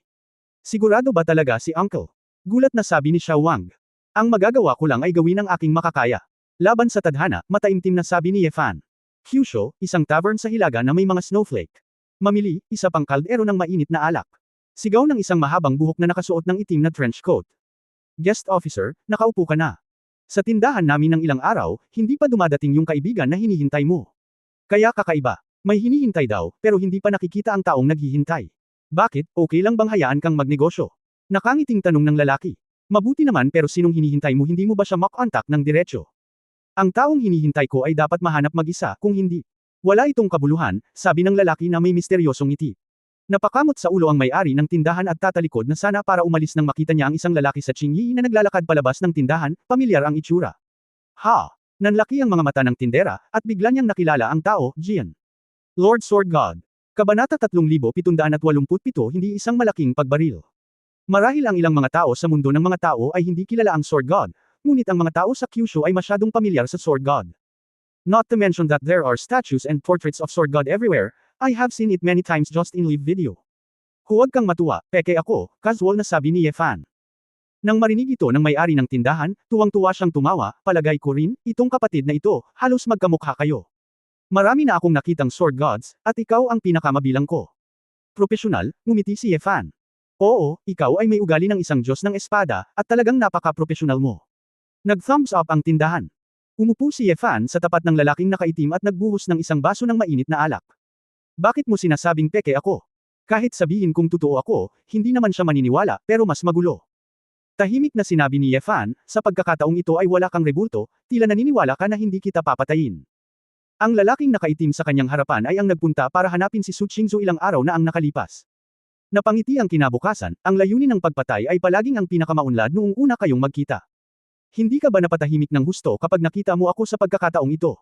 Sigurado ba talaga si Uncle? Gulat na sabi ni Xiao Wang. Ang magagawa ko lang ay gawin ang aking makakaya. Laban sa tadhana, mataimtim na sabi ni Ye Fan. Kyushu, isang tavern sa Hilaga na may mga snowflake. Mamili, isa pang kaldero ng mainit na alak. Sigaw ng isang mahabang buhok na nakasuot ng itim na trench coat. Guest officer, nakaupo ka na. Sa tindahan namin ng ilang araw, hindi pa dumadating yung kaibigan na hinihintay mo. Kaya kakaiba. May hinihintay daw, pero hindi pa nakikita ang taong naghihintay. Bakit, okay lang bang hayaan kang magnegosyo? Nakangiting tanong ng lalaki. Mabuti naman pero sinong hinihintay mo hindi mo ba siya mock-contact ng diretsyo? Ang taong hinihintay ko ay dapat mahanap mag-isa, kung hindi. Wala itong kabuluhan, sabi ng lalaki na may misteryosong ngiti. Napakamot sa ulo ang may-ari ng tindahan at tatalikod na sana para umalis nang makita niya ang isang lalaki sa Qingyi na naglalakad palabas ng tindahan, pamilyar ang itsura. Ha! Nanlaki ang mga mata ng tindera, at bigla niyang nakilala ang tao, Jian. Lord Sword God. Kabanata 3787 hindi isang malaking pagbaril. Marahil ang ilang mga tao sa mundo ng mga tao ay hindi kilala ang Sword God, ngunit ang mga tao sa Kyushu ay masyadong pamilyar sa Sword God. Not to mention that there are statues and portraits of Sword God everywhere, I have seen it many times just in live video. Huwag kang matuwa, peke ako, casual na sabi ni Ye Fan. Nang marinig ito ng may-ari ng tindahan, tuwang-tuwa siyang tumawa, palagay ko rin, itong kapatid na ito, halos magkamukha kayo. Marami na akong nakitang sword gods, at ikaw ang pinakamabilang ko. Propesyonal, ngumiti si Ye Fan. Oo, ikaw ay may ugali ng isang Diyos ng espada, at talagang napaka-propesyonal mo. Nag-thumbs up ang tindahan. Umupo si Ye Fan sa tapat ng lalaking nakaitim at nagbuhos ng isang baso ng mainit na alak. Bakit mo sinasabing peke ako? Kahit sabihin kung totoo ako, hindi naman siya maniniwala, pero mas magulo. Tahimik na sinabi ni Ye Fan, sa pagkakataong ito ay wala kang rebulto, tila naniniwala ka na hindi kita papatayin. Ang lalaking nakaitim sa kanyang harapan ay ang nagpunta para hanapin si Su Qingzu ilang araw na ang nakalipas. Napangiti ang kinabukasan, ang layunin ng pagpatay ay palaging ang pinakamaunlad noong una kayong magkita. Hindi ka ba napatahimik ng husto kapag nakita mo ako sa pagkakataong ito?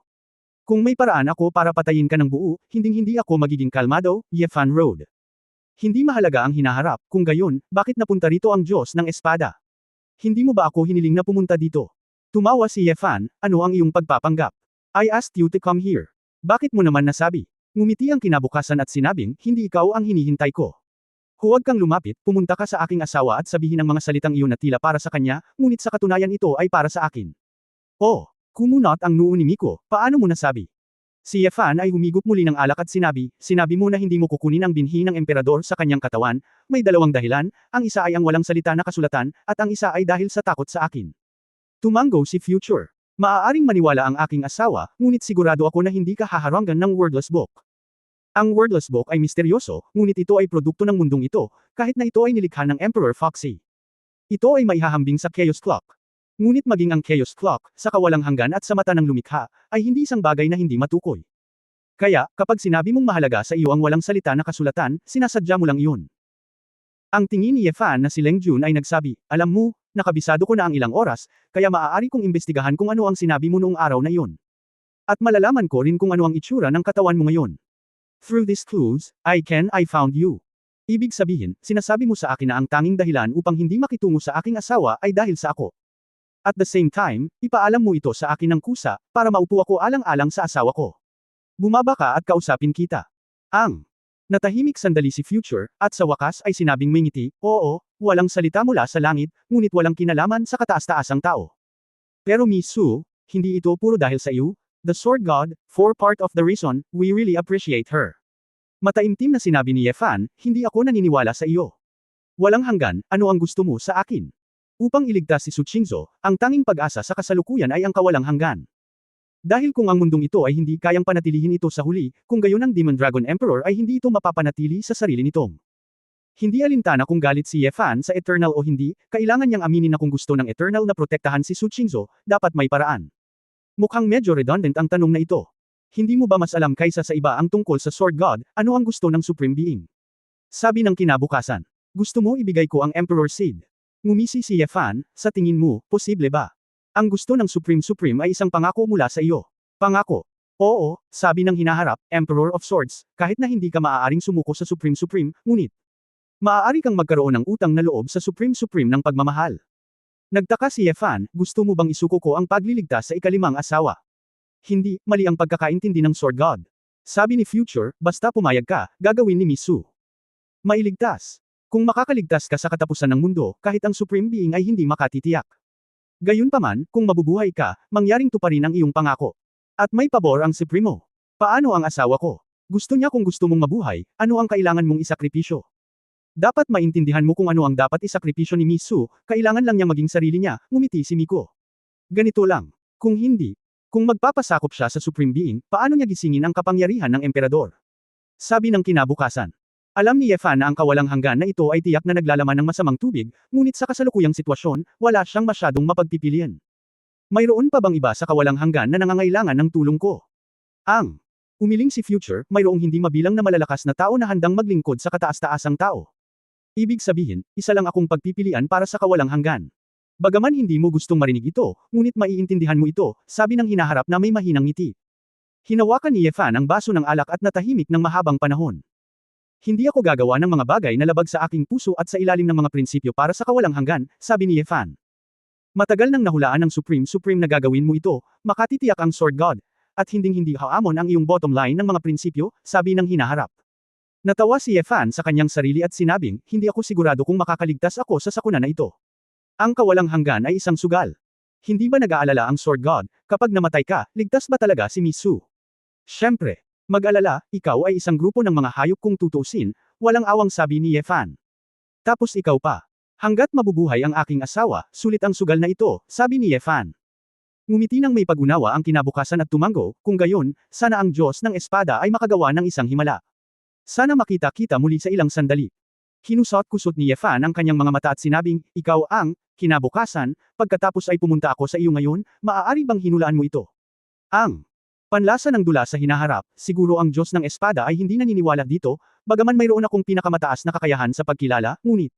Kung may paraan ako para patayin ka ng buo, hinding-hindi ako magiging kalmado, Ye Fan Road. Hindi mahalaga ang hinaharap, kung gayon, bakit napunta rito ang Diyos ng Espada? Hindi mo ba ako hiniling na pumunta dito? Tumawa si Ye Fan, ano ang iyong pagpapanggap? I asked you to come here. Bakit mo naman nasabi? Ngumiti ang kinabukasan at sinabing, hindi ikaw ang hinihintay ko. Huwag kang lumapit, pumunta ka sa aking asawa at sabihin ang mga salitang iyon na tila para sa kanya, ngunit sa katunayan ito ay para sa akin. Oh, kumunot ang noo ni Miko, paano mo nasabi? Si Ye Fan ay humigop muli ng alak at sinabi mo na hindi mo kukunin ang binhi ng emperador sa kanyang katawan, may dalawang dahilan, ang isa ay ang walang salita na kasulatan, at ang isa ay dahil sa takot sa akin. Tumango si Future. Maaaring maniwala ang aking asawa, ngunit sigurado ako na hindi ka haharanggan ng wordless book. Ang wordless book ay misteryoso, ngunit ito ay produkto ng mundong ito, kahit na ito ay nilikha ng Emperor Foxy. Ito ay maihahambing sa Chaos Clock. Ngunit maging ang Chaos Clock, sa kawalang hanggan at sa mata ng lumikha, ay hindi isang bagay na hindi matukoy. Kaya, kapag sinabi mong mahalaga sa iyo ang walang salita na kasulatan, sinasadya mo lang iyon. Ang tingin ni Ye Fan na si Leng Jun ay nagsabi, alam mo, nakabisado ko na ang ilang oras, kaya maaari kong imbestigahan kung ano ang sinabi mo noong araw na iyon. At malalaman ko rin kung ano ang itsura ng katawan mo ngayon. Through these clues, I found you. Ibig sabihin, sinasabi mo sa akin na ang tanging dahilan upang hindi makitungo sa aking asawa ay dahil sa ako. At the same time, ipaalam mo ito sa akin ng kusa, para maupo ako alang-alang sa asawa ko. Bumaba ka at kausapin kita. Natahimik sandali si Future, at sa wakas ay sinabing may ngiti, oo, walang salita mula sa langit, ngunit walang kinalaman sa kataas-taasang tao. Pero Miss Su, hindi ito puro dahil sa iyo, the Sword God, for part of the reason, we really appreciate her. Mataimtim na sinabi ni Ye Fan, hindi ako naniniwala sa iyo. Walang hanggan, ano ang gusto mo sa akin? Upang iligtas si Su Qingzu, ang tanging pag-asa sa kasalukuyan ay ang kawalang hanggan. Dahil kung ang mundong ito ay hindi kayang panatilihin ito sa huli, kung gayon ang Demon Dragon Emperor ay hindi ito mapapanatili sa sarili nitong. Hindi alintana kung galit si Ye Fan sa Eternal o hindi, kailangan niyang aminin na kung gusto ng Eternal na protektahan si Su Qingzu, dapat may paraan. Mukhang medyo redundant ang tanong na ito. Hindi mo ba mas alam kaysa sa iba ang tungkol sa Sword God, ano ang gusto ng Supreme Being? Sabi ng kinabukasan. Gusto mo ibigay ko ang Emperor Seed? Ngumisi si Ye Fan, sa tingin mo, posible ba? Ang gusto ng Supreme ay isang pangako mula sa iyo. Pangako. Oo, sabi ng hinaharap, Emperor of Swords, kahit na hindi ka maaaring sumuko sa Supreme, ngunit maaari kang magkaroon ng utang na loob sa Supreme ng pagmamahal. Nagtaka si Ye Fan, gusto mo bang isuko ko ang pagliligtas sa ikalimang asawa? Hindi, mali ang pagkakaintindi ng Sword God. Sabi ni Future, basta pumayag ka, gagawin ni Miss Su. Mailigtas. Kung makakaligtas ka sa katapusan ng mundo, kahit ang Supreme Being ay hindi makatitiyak. Gayunpaman, kung mabubuhay ka, mangyaring tuparin ang iyong pangako. At may pabor ang Supremo. Paano ang asawa ko? Gusto niya kung gusto mong mabuhay, ano ang kailangan mong isakripisyo? Dapat maintindihan mo kung ano ang dapat isakripisyo ni Miss Su, kailangan lang niya maging sarili niya, ngumiti si Miko. Ganito lang. Kung hindi, kung magpapasakop siya sa Supreme Being, paano niya gisingin ang kapangyarihan ng Emperador? Sabi ng kinabukasan. Alam ni Ye Fan na ang kawalang hanggan na ito ay tiyak na naglalaman ng masamang tubig, ngunit sa kasalukuyang sitwasyon, wala siyang masyadong mapagpipilian. Mayroon pa bang iba sa kawalang hanggan na nangangailangan ng tulong ko? Umiling si Future, mayroong hindi mabilang na malalakas na tao na handang maglingkod sa kataas-taasang tao. Ibig sabihin, isa lang akong pagpipilian para sa kawalang hanggan. Bagaman hindi mo gustong marinig ito, ngunit maiintindihan mo ito, sabi ng hinaharap na may mahinang ngiti. Hinawakan ni Ye Fan ang baso ng alak at natahimik ng mahabang panahon. Hindi ako gagawa ng mga bagay na labag sa aking puso at sa ilalim ng mga prinsipyo para sa kawalang hanggan, sabi ni Ye Fan. Matagal nang nahulaan ng Supreme na gagawin mo ito, makatitiyak ang Sword God, at hinding-hindi haamon ang iyong bottom line ng mga prinsipyo, sabi ng hinaharap. Natawa si Ye Fan sa kanyang sarili at sinabing, hindi ako sigurado kung makakaligtas ako sa sakuna na ito. Ang kawalang hanggan ay isang sugal. Hindi ba nag-aalala ang Sword God, kapag namatay ka, ligtas ba talaga si Miss Su? Siyempre. Mag-alala, ikaw ay isang grupo ng mga hayop kung tutuusin, walang awang sabi ni Ye Fan. Tapos ikaw pa. Hanggat mabubuhay ang aking asawa, sulit ang sugal na ito, sabi ni Ye Fan. Ngumiti nang may pag-unawa ang kinabukasan at tumango, kung gayon, sana ang Diyos ng Espada ay makagawa ng isang himala. Sana makita-kita muli sa ilang sandali. Kinusot-kusot ni Ye Fan ang kanyang mga mata at sinabing, ikaw ang, kinabukasan, pagkatapos ay pumunta ako sa iyo ngayon, maaari bang hinulaan mo ito? Ang panlasa ng dula sa hinaharap, siguro ang Diyos ng Espada ay hindi naniniwala dito, bagaman mayroon akong pinakamataas na kakayahan sa pagkilala, ngunit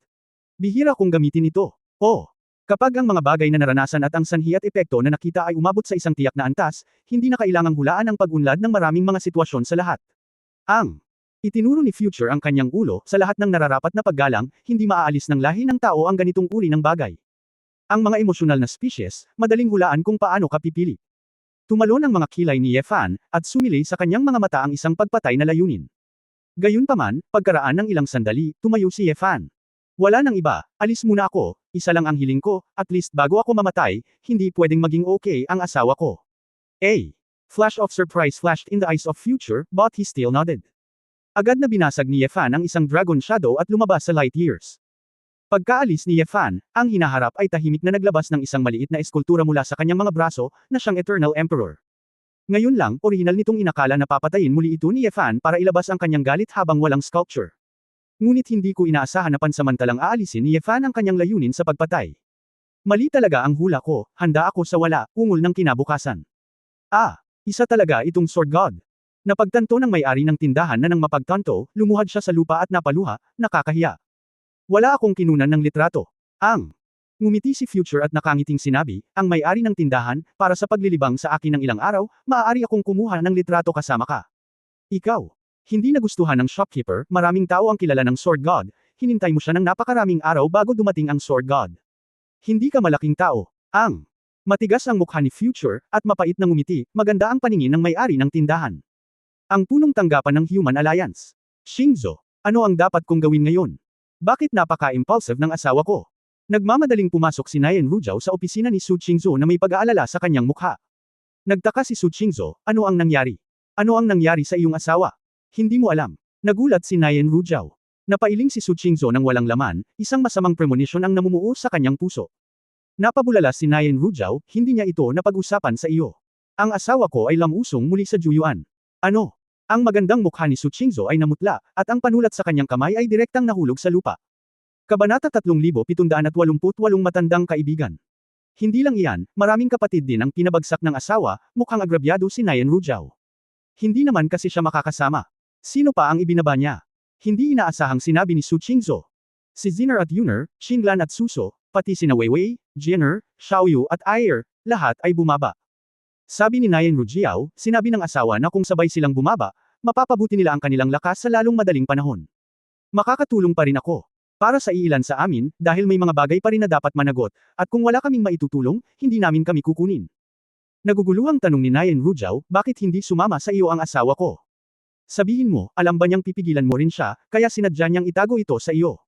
bihira kong gamitin ito. Oh! Kapag ang mga bagay na naranasan at ang sanhi at epekto na nakita ay umabot sa isang tiyak na antas, hindi na kailangang hulaan ang pag-unlad ng maraming mga sitwasyon sa lahat. Ang itinuro ni Future ang kanyang ulo, sa lahat ng nararapat na paggalang, hindi maaalis ng lahi ng tao ang ganitong uri ng bagay. Ang mga emosyonal na species, madaling hulaan kung paano ka pipili. Tumalon ang mga kilay ni Ye Fan, at sumili sa kanyang mga mata ang isang pagpatay na layunin. Gayunpaman, pagkaraan ng ilang sandali, tumayo si Ye Fan. Wala nang iba, alis muna ako, isa lang ang hiling ko, at least bago ako mamatay, hindi pwedeng maging okay ang asawa ko. A flash of surprise flashed in the eyes of Future, but he still nodded. Agad na binasag ni Ye Fan ang isang dragon shadow at lumabas sa light years. Pagkaalis ni Ye Fan, ang hinaharap ay tahimik na naglabas ng isang maliit na eskultura mula sa kanyang mga braso, na siyang Eternal Emperor. Ngayon lang, orihinal nitong inakala na papatayin muli ito ni Ye Fan para ilabas ang kanyang galit habang walang sculpture. Ngunit hindi ko inaasahan na pansamantalang aalisin ni Ye Fan ang kanyang layunin sa pagpatay. Mali talaga ang hula ko, handa ako sa wala, ungol ng kinabukasan. Isa talaga itong Sword God. Napagtanto ng may-ari ng tindahan na nang mapagtanto, lumuhad siya sa lupa at napaluha, nakakahiya. Wala akong kinunan ng litrato. Ngumiti si Future at nakangiting sinabi, ang may-ari ng tindahan, para sa paglilibang sa akin ng ilang araw, maaari akong kumuha ng litrato kasama ka. Ikaw. Hindi nagustuhan ng shopkeeper, maraming tao ang kilala ng Sword God, hinintay mo siya ng napakaraming araw bago dumating ang Sword God. Hindi ka malaking tao. Matigas ang mukha ni Future, at mapait na ngumiti, maganda ang paningin ng may-ari ng tindahan. Ang punong tanggapan ng Human Alliance. Shinzo, ano ang dapat kong gawin ngayon? Bakit napaka-impulsive ng asawa ko? Nagmamadaling pumasok si Nayen Rujao sa opisina ni Su Qingzhou na may pag-aalala sa kanyang mukha. Nagtaka si Su Qingzhou, ano ang nangyari? Ano ang nangyari sa iyong asawa? Hindi mo alam. Nagulat si Nayen Rujao. Napailing si Su Qingzhou ng walang laman, isang masamang premonition ang namumuo sa kanyang puso. Napabulala si Nayen Rujao, hindi niya ito napag-usapan sa iyo. Ang asawa ko ay lamusong muli sa Juyuan. Ano? Ang magandang mukha ni Su Qingzhou ay namutla, at ang panulat sa kanyang kamay ay direktang nahulog sa lupa. Kabanata 3788 Matandang Kaibigan. Hindi lang iyan, maraming kapatid din ang pinabagsak ng asawa, mukhang agrabyado si Nayen Rujao. Hindi naman kasi siya makakasama. Sino pa ang ibinaba niya? Hindi inaasahang sinabi ni Su Qingzhou. Si Ziner at Yuner, Xinglan at Suso, pati sina Weiwei, Jenner, Xiaoyu at Ayer, lahat ay bumaba. Sabi ni Nayen Rujao, sinabi ng asawa na kung sabay silang bumaba, mapapabuti nila ang kanilang lakas sa lalong madaling panahon. Makakatulong pa rin ako. Para sa iilan sa amin, dahil may mga bagay pa rin na dapat managot, at kung wala kaming maitutulong, hindi namin kami kukunin. Naguguluhang tanong ni Nayen Rujao, bakit hindi sumama sa iyo ang asawa ko? Sabihin mo, alam ba niyang pipigilan mo rin siya, kaya sinadya niyang itago ito sa iyo.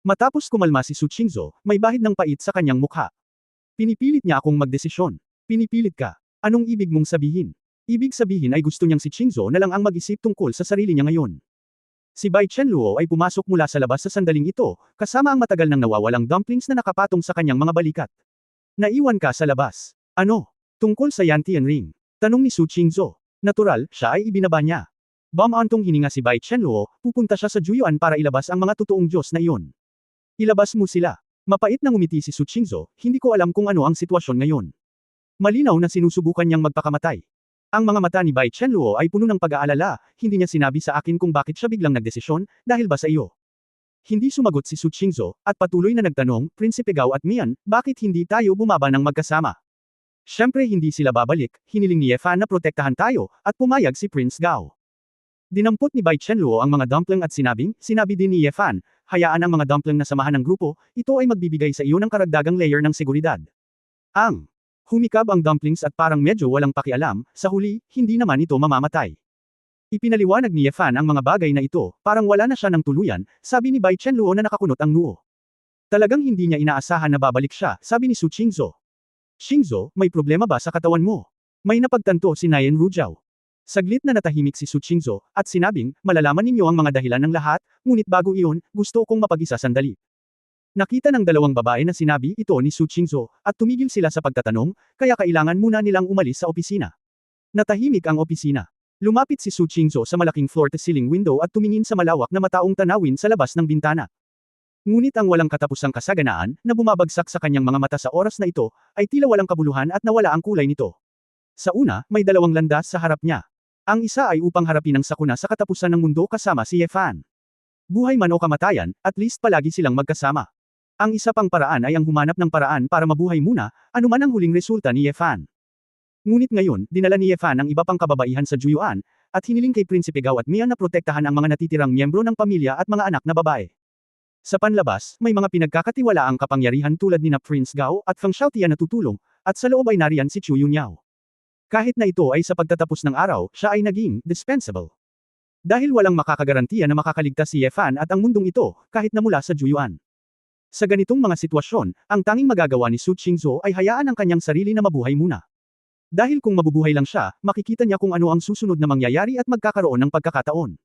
Matapos kumalma si Su Qingzhou, may bahid ng pait sa kanyang mukha. Pinipilit niya akong magdesisyon. Pinipilit ka. Anong ibig mong sabihin? Ibig sabihin ay gusto niyang si Qingzhou na lang ang mag-isip tungkol sa sarili niya ngayon. Si Bai Chenluo ay pumasok mula sa labas sa sandaling ito, kasama ang matagal nang nawawalang dumplings na nakapatong sa kanyang mga balikat. Naiwan ka sa labas. Ano? Tungkol sa Yantian Ring. Tanong ni Su Qingzhou. Natural, siya ay ibinaba niya. Bumantong hininga si Bai Chenluo, pupunta siya sa Juyuan para ilabas ang mga totoong Diyos na iyon. Ilabas mo sila. Mapait na ngumiti si Su Qingzhou, hindi ko alam kung ano ang sitwasyon ngayon. Malinaw na sinusubukan niyang magpakamatay. Ang mga mata ni Bai Chenluo ay puno ng pag-aalala, hindi niya sinabi sa akin kung bakit siya biglang nagdesisyon, dahil ba sa iyo? Hindi sumagot si Su Qingzhou, at patuloy na nagtanong, Prinsipe Gao at Mian, bakit hindi tayo bumaba ng magkasama? Siyempre hindi sila babalik, hiniling ni Ye Fan na protektahan tayo, at pumayag si Prince Gao. Dinampot ni Bai Chenluo ang mga dumpling at sinabi din ni Ye Fan, hayaan ang mga dumpling na samahan ng grupo, ito ay magbibigay sa iyo ng karagdagang layer ng seguridad. Humikab ang dumplings at parang medyo walang pakialam, sa huli, hindi naman ito mamamatay. Ipinaliwanag ni Ye Fan ang mga bagay na ito, parang wala na siya ng tuluyan, sabi ni Bai Chenluo na nakakunot ang noo. Talagang hindi niya inaasahan na babalik siya, sabi ni Su Qingzhou. Qingzhou, may problema ba sa katawan mo? May napagtanto si Nayan Rujiao. Saglit na natahimik si Su Qingzhou, at sinabing, malalaman ninyo ang mga dahilan ng lahat, ngunit bago iyon, gusto kong mapag-isa sandali. Nakita ng dalawang babae na sinabi ito ni Su Qingzhou, at tumigil sila sa pagtatanong, kaya kailangan muna nilang umalis sa opisina. Natahimik ang opisina. Lumapit si Su Qingzhou sa malaking floor-to-ceiling window at tumingin sa malawak na mataong tanawin sa labas ng bintana. Ngunit ang walang katapusang kasaganaan, na bumabagsak sa kanyang mga mata sa oras na ito, ay tila walang kabuluhan at nawala ang kulay nito. Sa una, may dalawang landas sa harap niya. Ang isa ay upang harapin ang sakuna sa katapusan ng mundo kasama si Ye Fan. Buhay man o kamatayan, at least palagi silang magkasama. Ang isa pang paraan ay ang humanap ng paraan para mabuhay muna, anuman ang huling resulta ni Ye Fan. Ngunit ngayon, dinala ni Ye Fan ang iba pang kababaihan sa Juyuan, at hiniling kay Prinsipe Gao at Mian na protektahan ang mga natitirang miyembro ng pamilya at mga anak na babae. Sa panlabas, may mga pinagkakatiwalaang kapangyarihan tulad ni na Prince Gao at Feng Xiaotia na tutulong, at sa loob ay nariyan si Chu Yunyao. Kahit na ito ay sa pagtatapos ng araw, siya ay naging dispensable. Dahil walang makakagarantiya na makakaligtas si Ye Fan at ang mundong ito, kahit na mula sa Juyuan. Sa ganitong mga sitwasyon, ang tanging magagawa ni Su Qingzhou ay hayaan ang kanyang sarili na mabuhay muna. Dahil kung mabubuhay lang siya, makikita niya kung ano ang susunod na mangyayari at magkakaroon ng pagkakataon.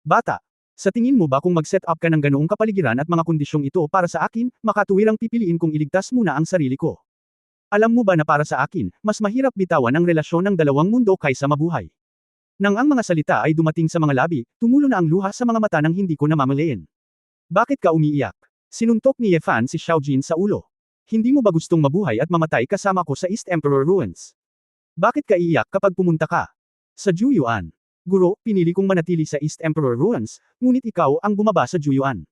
Bata, sa tingin mo ba kung mag-set up ka ng ganoong kapaligiran at mga kondisyong ito para sa akin, makatuwirang pipiliin kong iligtas muna ang sarili ko? Alam mo ba na para sa akin, mas mahirap bitawan ang relasyon ng dalawang mundo kaysa mabuhay. Nang ang mga salita ay dumating sa mga labi, tumulo na ang luha sa mga mata ng hindi ko namamalayan. Bakit ka umiiyak? Sinuntok ni Ye Fan si Xiao Jin sa ulo. Hindi mo ba gustong mabuhay at mamatay kasama ko sa East Emperor Ruins? Bakit ka iiyak kapag pumunta ka sa Juyuan? Guro, pinili kong manatili sa East Emperor Ruins, ngunit ikaw ang bumaba sa Juyuan.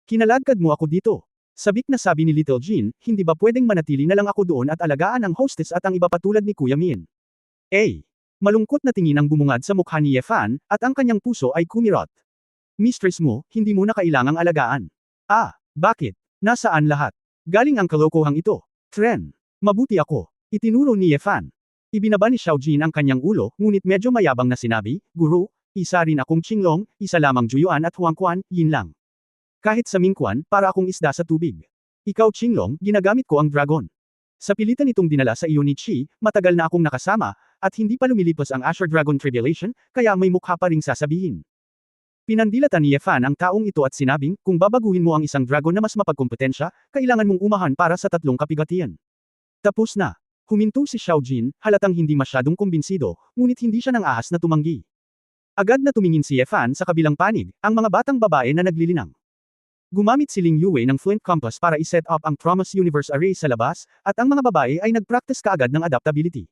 Kinaladkad mo ako dito. Sabik na sabi ni Little Jin, hindi ba pwedeng manatili na lang ako doon at alagaan ang hostess at ang iba patulad ni Kuya Min? Malungkot na tingin ang bumungad sa mukha ni Ye Fan, at ang kanyang puso ay kumirot. Mistress mo, hindi mo na kailangang alagaan. Bakit? Nasaan lahat? Galing ang kalokohang ito. Tren. Mabuti ako. Itinuro ni Ye Fan. Ibinaba ni Xiao Jin ang kanyang ulo, ngunit medyo mayabang na sinabi, Guro, isa rin akong Qinglong, isa lamang Juyuan at Huangquan, yin lang. Kahit sa Mingquan, para akong isda sa tubig. Ikaw Qinglong, ginagamit ko ang dragon. Sa pilitan itong dinala sa iyo ni Qi, matagal na akong nakasama, at hindi pa lumilipos ang Azure Dragon Tribulation, kaya may mukha pa ring sasabihin. Pinandilatan ni Ye Fan ang taong ito at sinabing, kung babaguhin mo ang isang dragon na mas mapagkompetensya, kailangan mong umahan para sa 3 kapigatian. Tapos na. Huminto si Xiao Jin, halatang hindi masyadong kumbinsido, ngunit hindi siya nang ahas na tumanggi. Agad na tumingin si Ye Fan sa kabilang panig, ang mga batang babae na naglilinang. Gumamit si Ling Yue ng Flint Compass para i-set up ang Promise Universe Array sa labas, at ang mga babae ay nag-practice kaagad ng adaptability.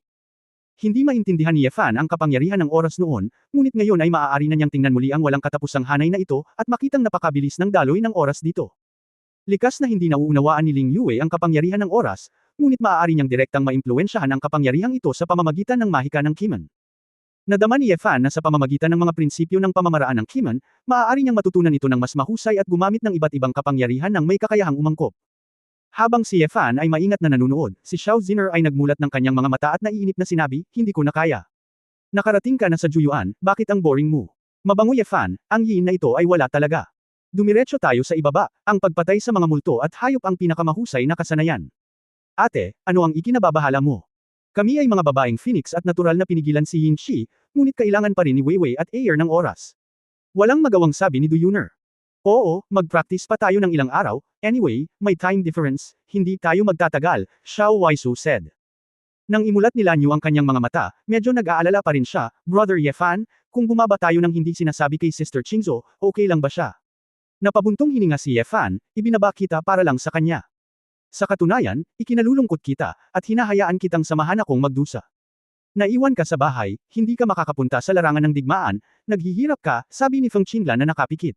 Hindi maintindihan ni Ye Fan ang kapangyarihan ng oras noon, ngunit ngayon ay maaari na niyang tingnan muli ang walang katapusang hanay na ito, at makitang napakabilis ng daloy ng oras dito. Likas na hindi nauunawaan ni Ling Yue ang kapangyarihan ng oras, ngunit maaari niyang direktang maimpluwensyahan ang kapangyarihang ito sa pamamagitan ng mahika ng Kiman. Nadama ni Ye Fan na sa pamamagitan ng mga prinsipyo ng pamamaraan ng Kiman, maaari niyang matutunan ito ng mas mahusay at gumamit ng iba't ibang kapangyarihan ng may kakayahang umangkop. Habang si Ye Fan ay maingat na nanunood, si Xiao Ziner ay nagmulat ng kanyang mga mata at naiinip na sinabi, hindi ko na kaya. Nakarating ka na sa Juyuan, bakit ang boring mo? Mabango Ye Fan, ang yin na ito ay wala talaga. Dumiretso tayo sa ibaba, ang pagpatay sa mga multo at hayop ang pinakamahusay na kasanayan. Ate, ano ang ikinababahala mo? Kami ay mga babaeng Phoenix at natural na pinigilan si Yin Shi, ngunit kailangan pa rin ni Weiwei at Ayer ng oras. Walang magawang sabi ni Du Yuner. Oo, mag-practice pa tayo ng ilang araw, anyway, may time difference, hindi tayo magtatagal, Xiao Waisu said. Nang imulat ni Lan Yu ang kanyang mga mata, medyo nag-aalala pa rin siya, Brother Ye Fan, kung bumaba tayo ng hindi sinasabi kay Sister Qingzhou, okay lang ba siya? Napabuntong hininga si Ye Fan, ibinaba kita para lang sa kanya. Sa katunayan, ikinalulungkot kita, at hinahayaan kitang samahan akong magdusa. Naiwan ka sa bahay, hindi ka makakapunta sa larangan ng digmaan, naghihirap ka, sabi ni Feng Qinglan na nakapikit.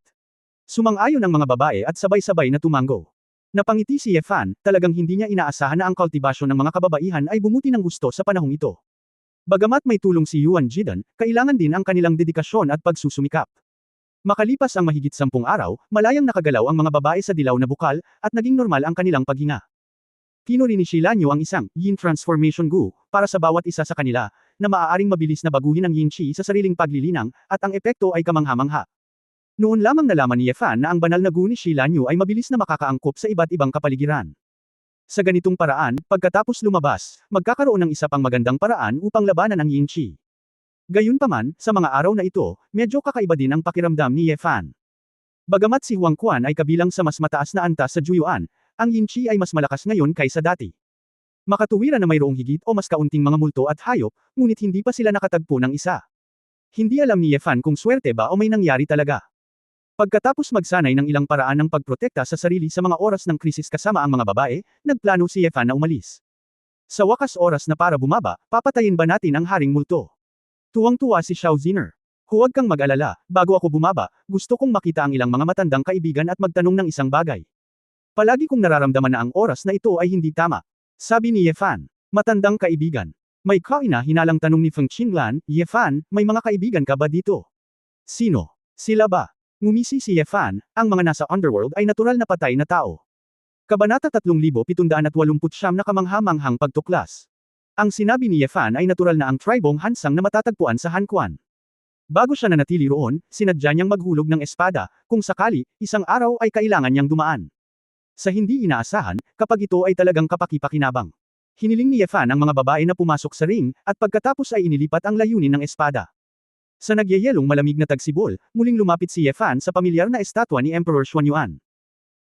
Sumang-ayon ang mga babae at sabay-sabay na tumango. Napangiti si Ye Fan, talagang hindi niya inaasahan na ang kultibasyon ng mga kababaihan ay bumuti ng gusto sa panahong ito. Bagamat may tulong si Yuan Jidan, kailangan din ang kanilang dedikasyon at pagsusumikap. Makalipas ang mahigit 10 araw, malayang nakagalaw ang mga babae sa dilaw na bukal, at naging normal ang kanilang paghinga. Pinuri ni Shilanyo ang isang Yin Transformation Gu para sa bawat isa sa kanila, na maaaring mabilis na baguhin ang Yin Chi sa sariling paglilinang, at ang epekto ay kamangha-mangha. Noon lamang nalaman ni Ye Fan na ang banal na Gu ni Shilanyo ay mabilis na makakaangkop sa iba't ibang kapaligiran. Sa ganitong paraan, pagkatapos lumabas, magkakaroon ng isa pang magandang paraan upang labanan ang Yin Chi. Gayunpaman, sa mga araw na ito, medyo kakaiba din ang pakiramdam ni Ye Fan. Bagamat si Huang Quan ay kabilang sa mas mataas na antas sa Juyuan, ang Yin Chi ay mas malakas ngayon kaysa dati. Makatuwiran na mayroong higit o mas kaunting mga multo at hayop, ngunit hindi pa sila nakatagpo ng isa. Hindi alam ni Ye Fan kung swerte ba o may nangyari talaga. Pagkatapos magsanay ng ilang paraan ng pagprotekta sa sarili sa mga oras ng krisis kasama ang mga babae, nagplano si Ye Fan na umalis. Sa wakas oras na para bumaba, papatayin ba natin ang haring multo? Tuwang-tuwa si Xiao Ziner. Huwag kang mag-alala, bago ako bumaba, gusto kong makita ang ilang mga matandang kaibigan at magtanong ng isang bagay. Palagi kong nararamdaman na ang oras na ito ay hindi tama. Sabi ni Ye Fan. Matandang kaibigan. May kaina-hinalang tanong ni Feng Qinglan, Ye Fan, may mga kaibigan ka ba dito? Sino? Sila ba? Ngumisi si Ye Fan, ang mga nasa underworld ay natural na patay na tao. Kabanata 3789 na kamangha-manghang pagtuklas. Ang sinabi ni Ye Fan ay natural na ang tribong Hansang na matatagpuan sa Hanquan. Bago siya nanatili roon, sinadya niyang maghulog ng espada, kung sakali, isang araw ay kailangan niyang dumaan. Sa hindi inaasahan, kapag ito ay talagang kapaki-pakinabang. Hiniling ni Ye Fan ang mga babae na pumasok sa ring, at pagkatapos ay inilipat ang layunin ng espada. Sa nagyayelong malamig na tagsibol, muling lumapit si Ye Fan sa pamilyar na estatwa ni Emperor Xuanyuan.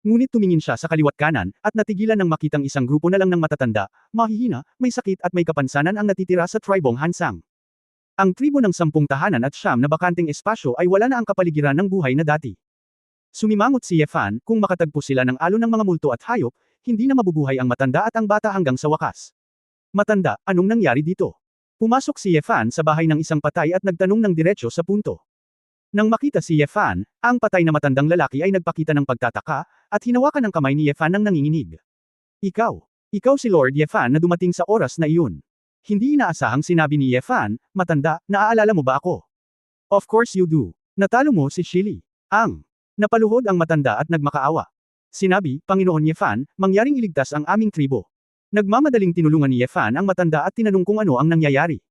Ngunit tumingin siya sa kaliwat kanan, at natigilan nang makitang isang grupo na lang ng matatanda, mahihina, may sakit at may kapansanan ang natitira sa tribong Hansang. Ang tribo ng 10 tahanan at 9 na bakanteng espasyo ay wala na ang kapaligiran ng buhay na dati. Sumimangot si Ye Fan, kung makatagpo sila ng alon ng mga multo at hayop, hindi na mabubuhay ang matanda at ang bata hanggang sa wakas. Matanda, anong nangyari dito? Pumasok si Ye Fan sa bahay ng isang patay at nagtanong ng diretsyo sa punto. Nang makita si Ye Fan, ang patay na matandang lalaki ay nagpakita ng pagtataka, at hinawakan ang kamay ni Ye Fan ng nanginginig. Ikaw si Lord Ye Fan na dumating sa oras na iyon. Hindi inaasahang sinabi ni Ye Fan, matanda, naaalala mo ba ako? Of course you do. Natalo mo si Shili. Napaluhod ang matanda at nagmakaawa. Sinabi, Panginoon Ye Fan, mangyaring iligtas ang aming tribo. Nagmamadaling tinulungan ni Ye Fan ang matanda at tinanong kung ano ang nangyayari.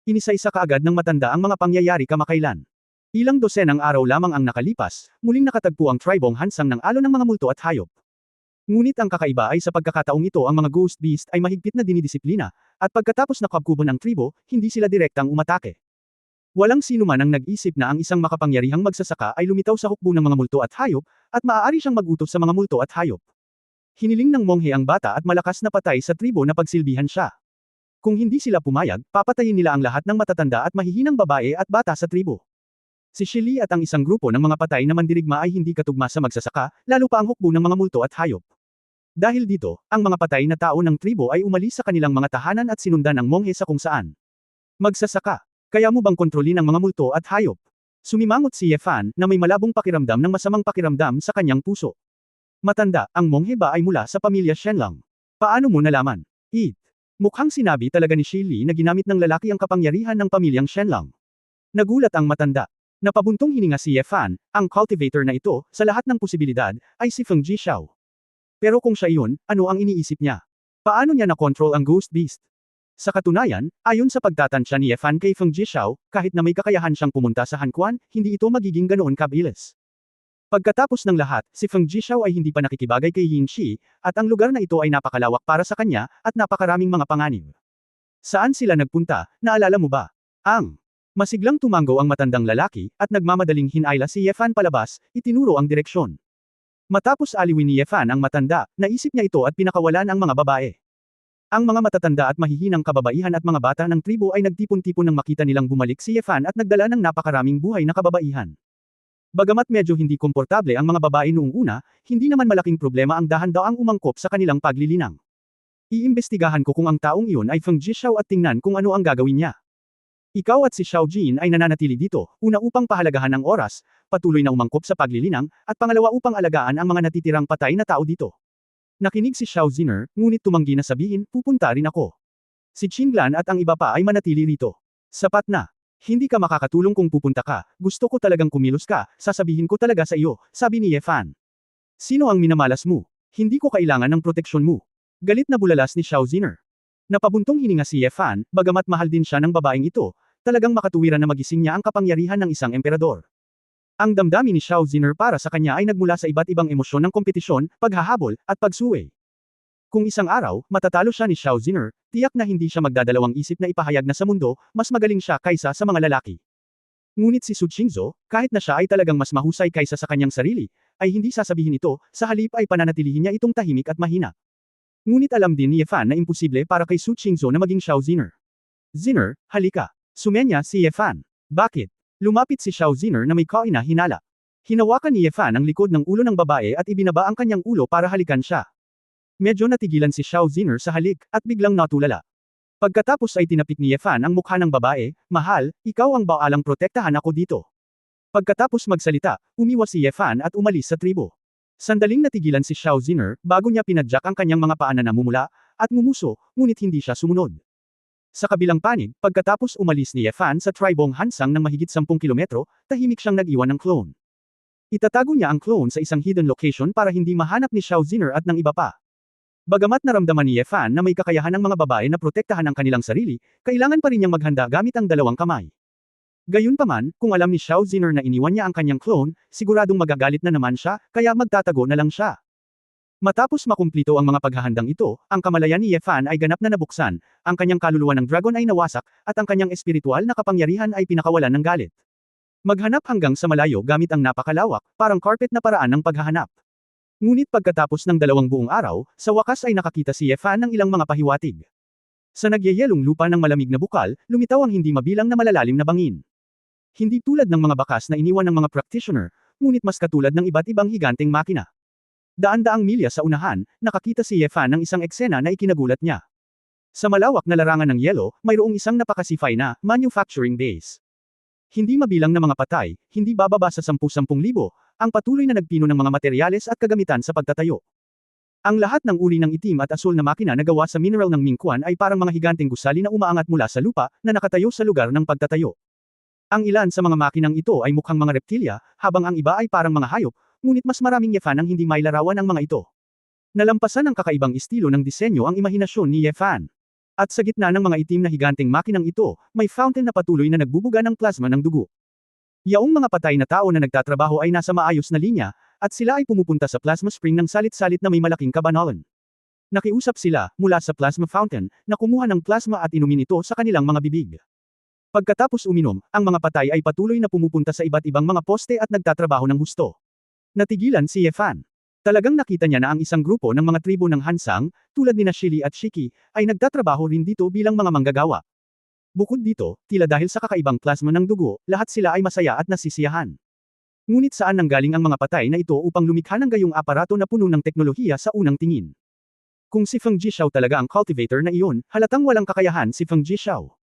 Inisa-isa kaagad ng matanda ang mga pangyayari kamakailan. Ilang dosenang araw lamang ang nakalipas, muling nakatagpo ang tribong Hansang ng alon ng mga multo at hayop. Ngunit ang kakaiba ay sa pagkakataong ito ang mga ghost beast ay mahigpit na dinidisiplina, at pagkatapos nakabkuban ang tribo, hindi sila direktang umatake. Walang sino man ang nag-isip na ang isang makapangyarihang magsasaka ay lumitaw sa hukbo ng mga multo at hayop, at maaari siyang mag-utos sa mga multo at hayop. Hiniling ng monghe ang bata at malakas na patay sa tribo na pagsilbihan siya. Kung hindi sila pumayag, papatayin nila ang lahat ng matatanda at mahihinang babae at bata sa tribo. Si Shili at ang isang grupo ng mga patay na mandirigma ay hindi katugma sa magsasaka, lalo pa ang hukbo ng mga multo at hayop. Dahil dito, ang mga patay na tao ng tribo ay umalis sa kanilang mga tahanan at sinundan ng monghe sa kung saan. Magsasaka. Kaya mo bang kontrolin ang mga multo at hayop? Sumimangot si Ye Fan na may malabong pakiramdam ng masamang pakiramdam sa kanyang puso. Matanda, ang monghe ba ay mula sa pamilya Shenlang? Paano mo nalaman? Mukhang sinabi talaga ni Shili na ginamit ng lalaki ang kapangyarihan ng pamilyang Shenlang. Nagulat ang matanda. Napabuntong hininga si Ye Fan, ang cultivator na ito, sa lahat ng posibilidad, ay si Feng Jishao. Pero kung siya iyon, ano ang iniisip niya? Paano niya na-control ang ghost beast? Sa katunayan, ayon sa pagtatansya ni Ye Fan kay Feng Jishao, kahit na may kakayahan siyang pumunta sa Hanquan, hindi ito magiging ganoon kabilis. Pagkatapos ng lahat, si Feng Jishao ay hindi pa nakikibagay kay Yin Shi, at ang lugar na ito ay napakalawak para sa kanya, at napakaraming mga panganib. Saan sila nagpunta, naalala mo ba? Masiglang tumango ang matandang lalaki, at nagmamadaling hinayla si Ye Fan palabas, itinuro ang direksyon. Matapos aliwin ni Ye Fan ang matanda, naisip niya ito at pinakawalan ang mga babae. Ang mga matatanda at mahihinang kababaihan at mga bata ng tribo ay nagtipon-tipon nang makita nilang bumalik si Ye Fan at nagdala ng napakaraming buhay na kababaihan. Bagamat medyo hindi komportable ang mga babae noong una, hindi naman malaking problema ang dahan-daang umangkop sa kanilang paglilinang. Iimbestigahan ko kung ang taong iyon ay Feng Jishao at tingnan kung ano ang gagawin niya. Ikaw at si Xiao Jin ay nananatili dito, una upang pahalagahan ang oras, patuloy na umangkop sa paglilinang, at pangalawa upang alagaan ang mga natitirang patay na tao dito. Nakinig si Xiao Ziner, ngunit tumanggi na sabihin, pupunta rin ako. Si Qinglan at ang iba pa ay manatili rito. Sapat na. Hindi ka makakatulong kung pupunta ka, gusto ko talagang kumilos ka, sasabihin ko talaga sa iyo, sabi ni Ye Fan. Sino ang minamalas mo? Hindi ko kailangan ng proteksyon mo. Galit na bulalas ni Xiao Ziner. Napabuntong hininga si Ye Fan, bagamat mahal din siya ng babaeng ito, talagang makatuwiran na magising niya ang kapangyarihan ng isang emperador. Ang damdamin ni Xiao Ziner para sa kanya ay nagmula sa iba't ibang emosyon ng kompetisyon, paghahabol, at pagsuway. Kung isang araw, matatalo siya ni Xiao Ziner, tiyak na hindi siya magdadalawang isip na ipahayag na sa mundo, mas magaling siya kaysa sa mga lalaki. Ngunit si Su Qingzhou, kahit na siya ay talagang mas mahusay kaysa sa kanyang sarili, ay hindi sasabihin ito, sa halip ay pananatilihin niya itong tahimik at mahina. Ngunit alam din ni Ye Fan na imposible para kay Su Qingzhou na maging Xiao Ziner. Ziner, halika. Sumenya si Ye Fan. Bakit? Lumapit si Xiao Ziner na may kaina-hinala. Hinawakan ni Ye Fan ang likod ng ulo ng babae at ibinaba ang kanyang ulo para halikan siya. Medyo natigilan si Xiao Ziner sa halik, at biglang natulala. Pagkatapos ay tinapik ni Ye Fan ang mukha ng babae, mahal, ikaw ang baalang protektahan ako dito. Pagkatapos magsalita, umiwas si Ye Fan at umalis sa tribo. Sandaling natigilan si Xiao Ziner, bago niya pinadyak ang kanyang mga paa na namumula, at ngumuso, ngunit hindi siya sumunod. Sa kabilang panig, pagkatapos umalis ni Ye Fan sa tribong Hansang ng mahigit 10 kilometro, tahimik siyang nag-iwan ng clone. Itatago niya ang clone sa isang hidden location para hindi mahanap ni Xiao Ziner at ng iba pa. Bagamat naramdaman ni Ye Fan na may kakayahan ng mga babae na protektahan ang kanilang sarili, kailangan pa rin niyang maghanda gamit ang dalawang kamay. Gayunpaman, kung alam ni Xiao Ziner na iniwan niya ang kanyang clone, siguradong magagalit na naman siya, kaya magtatago na lang siya. Matapos makumplito ang mga paghahandang ito, ang kamalayan ni Ye Fan ay ganap na nabuksan, ang kanyang kaluluwa ng dragon ay nawasak, at ang kanyang espiritual na kapangyarihan ay pinakawalan ng galit. Maghanap hanggang sa malayo gamit ang napakalawak, parang carpet na paraan ng paghahanap. Ngunit pagkatapos ng 2 buong araw, sa wakas ay nakakita si Ye Fan ng ilang mga pahiwatig. Sa nagyayelong lupa ng malamig na bukal, lumitaw ang hindi mabilang na malalalim na bangin. Hindi tulad ng mga bakas na iniwan ng mga practitioner, ngunit mas katulad ng iba't ibang higanteng makina. Daan-daang milya sa unahan, nakakita si Ye Fan ng isang eksena na ikinagulat niya. Sa malawak na larangan ng yelo, mayroong isang napakasifay na manufacturing base. Hindi mabilang na mga patay, hindi bababa sa 10,000 ang patuloy na nagpino ng mga materyales at kagamitan sa pagtatayo. Ang lahat ng uri ng itim at asul na makina na gawa sa mineral ng Mingquan ay parang mga higanteng gusali na umaangat mula sa lupa, na nakatayo sa lugar ng pagtatayo. Ang ilan sa mga makinang ito ay mukhang mga reptilya, habang ang iba ay parang mga hayop, ngunit mas maraming Ye Fan ang hindi mailarawan ng mga ito. Nalampasan ng kakaibang estilo ng disenyo ang imahinasyon ni Ye Fan. At sa gitna ng mga itim na higanteng makinang ito, may fountain na patuloy na nagbubuga ng plasma ng dugo. Yaong mga patay na tao na nagtatrabaho ay nasa maayos na linya, at sila ay pumupunta sa plasma spring ng salit-salit na may malaking kabanalan. Nakiusap sila, mula sa plasma fountain, na kumuha ng plasma at inumin ito sa kanilang mga bibig. Pagkatapos uminom, ang mga patay ay patuloy na pumupunta sa iba't ibang mga poste at nagtatrabaho ng husto. Natigilan si Ye Fan. Talagang nakita niya na ang isang grupo ng mga tribo ng Hansang, tulad ni Shili at Shiki, ay nagtatrabaho rin dito bilang mga manggagawa. Bukod dito, tila dahil sa kakaibang plasma ng dugo, lahat sila ay masaya at nasisiyahan. Ngunit saan nanggaling ang mga patay na ito upang lumikha ng gayong aparato na puno ng teknolohiya sa unang tingin? Kung si Feng Jishao talaga ang cultivator na iyon, halatang walang kakayahan si Feng Jishao.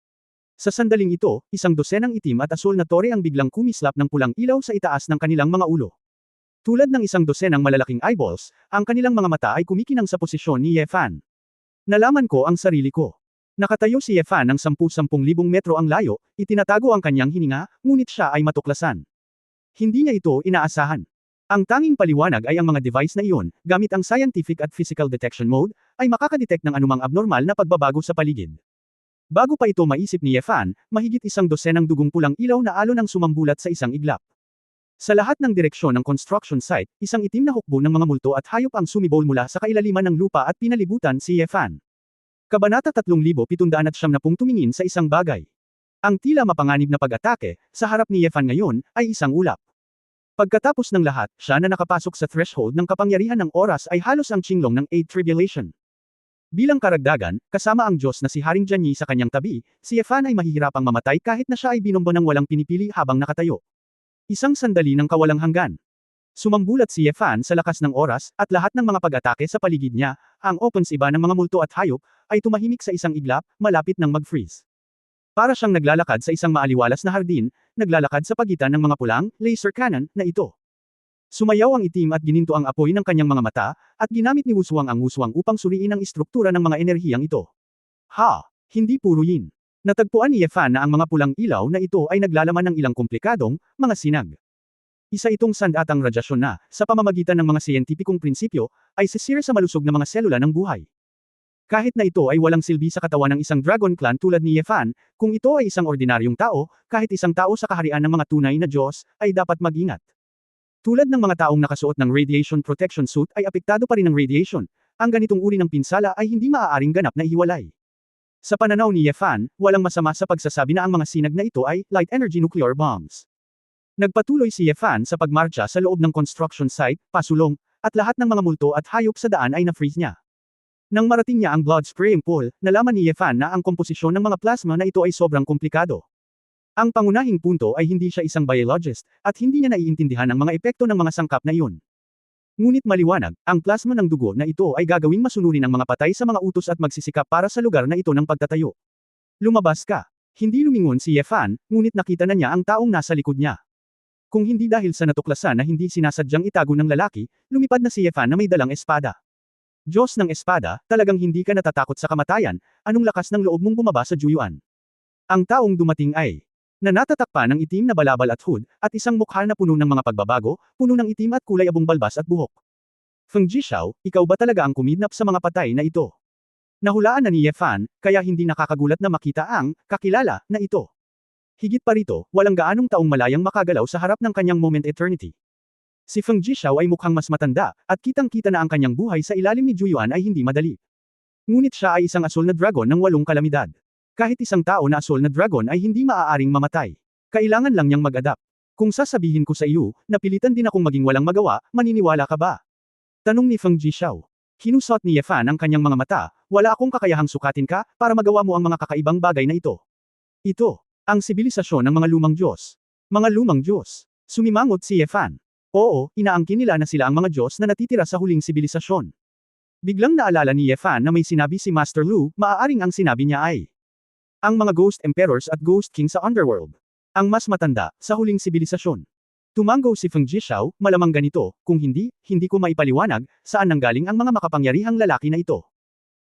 Sa sandaling ito, isang dosenang itim at asul na tore ang biglang kumislap ng pulang ilaw sa itaas ng kanilang mga ulo. Tulad ng isang dosenang malalaking eyeballs, ang kanilang mga mata ay kumikinang sa posisyon ni Ye Fan. Nalaman ko ang sarili ko. Nakatayo si Ye Fan ng 10,000 metro ang layo, itinatago ang kanyang hininga, ngunit siya ay matuklasan. Hindi niya ito inaasahan. Ang tanging paliwanag ay ang mga device na iyon, gamit ang scientific at physical detection mode, ay makakadetect ng anumang abnormal na pagbabago sa paligid. Bago pa ito maisip ni Ye Fan, mahigit isang dosenang dugong pulang ilaw na alon ang sumambulat sa isang iglap. Sa lahat ng direksyon ng construction site, isang itim na hukbo ng mga multo at hayop ang sumibol mula sa kailaliman ng lupa at pinalibutan si Ye Fan. Kabanata 3770 tumingin sa isang bagay. Ang tila mapanganib na pag-atake, sa harap ni Ye Fan ngayon, ay isang ulap. Pagkatapos ng lahat, siya na nakapasok sa threshold ng kapangyarihan ng oras ay halos ang Qinglong ng 8 Tribulation. Bilang karagdagan, kasama ang Diyos na si Haring Jianyi sa kanyang tabi, si Ye Fan ay mahihirapang mamatay kahit na siya ay binombo ng walang pinipili habang nakatayo. Isang sandali ng kawalang hanggan. Sumambulat si Ye Fan sa lakas ng oras, at lahat ng mga pag-atake sa paligid niya, ang opens iba ng mga multo at hayop, ay tumahimik sa isang iglap, malapit ng mag-freeze. Para siyang naglalakad sa isang maaliwalas na hardin, naglalakad sa pagitan ng mga pulang, laser cannon, na ito. Sumayaw ang itim at gininto ang apoy ng kanyang mga mata, at ginamit ni Wuswang ang Wuswang upang suriin ang istruktura ng mga enerhiyang ito. Ha! Hindi puro yin. Natagpuan ni Yefan na ang mga pulang ilaw na ito ay naglalaman ng ilang komplikadong, mga sinag. Isa itong sandatang radyasyon na, sa pamamagitan ng mga siyentipikong prinsipyo, ay sisira sa malusog na mga selula ng buhay. Kahit na ito ay walang silbi sa katawan ng isang dragon clan tulad ni Yefan, kung ito ay isang ordinaryong tao, kahit isang tao sa kaharian ng mga tunay na Diyos, ay dapat mag-ingat. Tulad ng mga taong nakasuot ng radiation protection suit ay apektado pa rin ng radiation, ang ganitong uri ng pinsala ay hindi maaaring ganap na ihiwalay. Sa pananaw ni Yefan, walang masama sa pagsasabi na ang mga sinag na ito ay light energy nuclear bombs. Nagpatuloy si Yefan sa pagmarcha sa loob ng construction site, pasulong, at lahat ng mga multo at hayop sa daan ay na-freeze niya. Nang marating niya ang blood spraying pool, nalaman ni Yefan na ang komposisyon ng mga plasma na ito ay sobrang komplikado. Ang pangunahing punto ay hindi siya isang biologist, at hindi niya naiintindihan ang mga epekto ng mga sangkap na iyon. Ngunit maliwanag, ang plasma ng dugo na ito ay gagawing masunurin ang mga patay sa mga utos at magsisikap para sa lugar na ito ng pagtatayo. Lumabas ka. Hindi lumingon si Yefan, ngunit nakita na niya ang taong nasa likod niya. Kung hindi dahil sa natuklasan na hindi sinasadyang itago ng lalaki, lumipad na si Yefan na may dalang espada. Diyos ng espada, talagang hindi ka natatakot sa kamatayan, anong lakas ng loob mong bumaba sa Juyuan? Ang taong dumating ay nanatatakpan ng itim na balabal at hood, at isang mukha na puno ng mga pagbabago, puno ng itim at kulay abong balbas at buhok. Feng Jishao, ikaw ba talaga ang kumidnap sa mga patay na ito? Nahulaan na ni Yefan, kaya hindi nakakagulat na makita ang kakilala na ito. Higit pa rito, walang gaanong taong malayang makagalaw sa harap ng kanyang moment eternity. Si Feng Jishao ay mukhang mas matanda, at kitang-kita na ang kanyang buhay sa ilalim ni Juyuan ay hindi madali. Ngunit siya ay isang asul na dragon ng 8 kalamidad. Kahit isang tao na asul na dragon ay hindi maaaring mamatay. Kailangan lang niyang mag-adapt. Kung sasabihin ko sa iyo, napilitan din akong maging walang magawa, maniniwala ka ba? Tanong ni Feng Jishao. Hinusot ni Yefan ang kanyang mga mata, wala akong kakayahang sukatin ka, para magawa mo ang mga kakaibang bagay na ito. Ito, ang sibilisasyon ng mga lumang Diyos. Mga lumang Diyos. Sumimangot si Yefan. Oo, inaangkin nila na sila ang mga Diyos na natitira sa huling sibilisasyon. Biglang naalala ni Yefan na may sinabi si Master Lu, maaaring ang sinabi niya ay ang mga Ghost Emperors at Ghost King sa Underworld. Ang mas matanda, sa huling sibilisasyon. Tumango si Feng Jishao, malamang ganito, kung hindi, hindi ko maipaliwanag, saan nanggaling ang mga makapangyarihang lalaki na ito.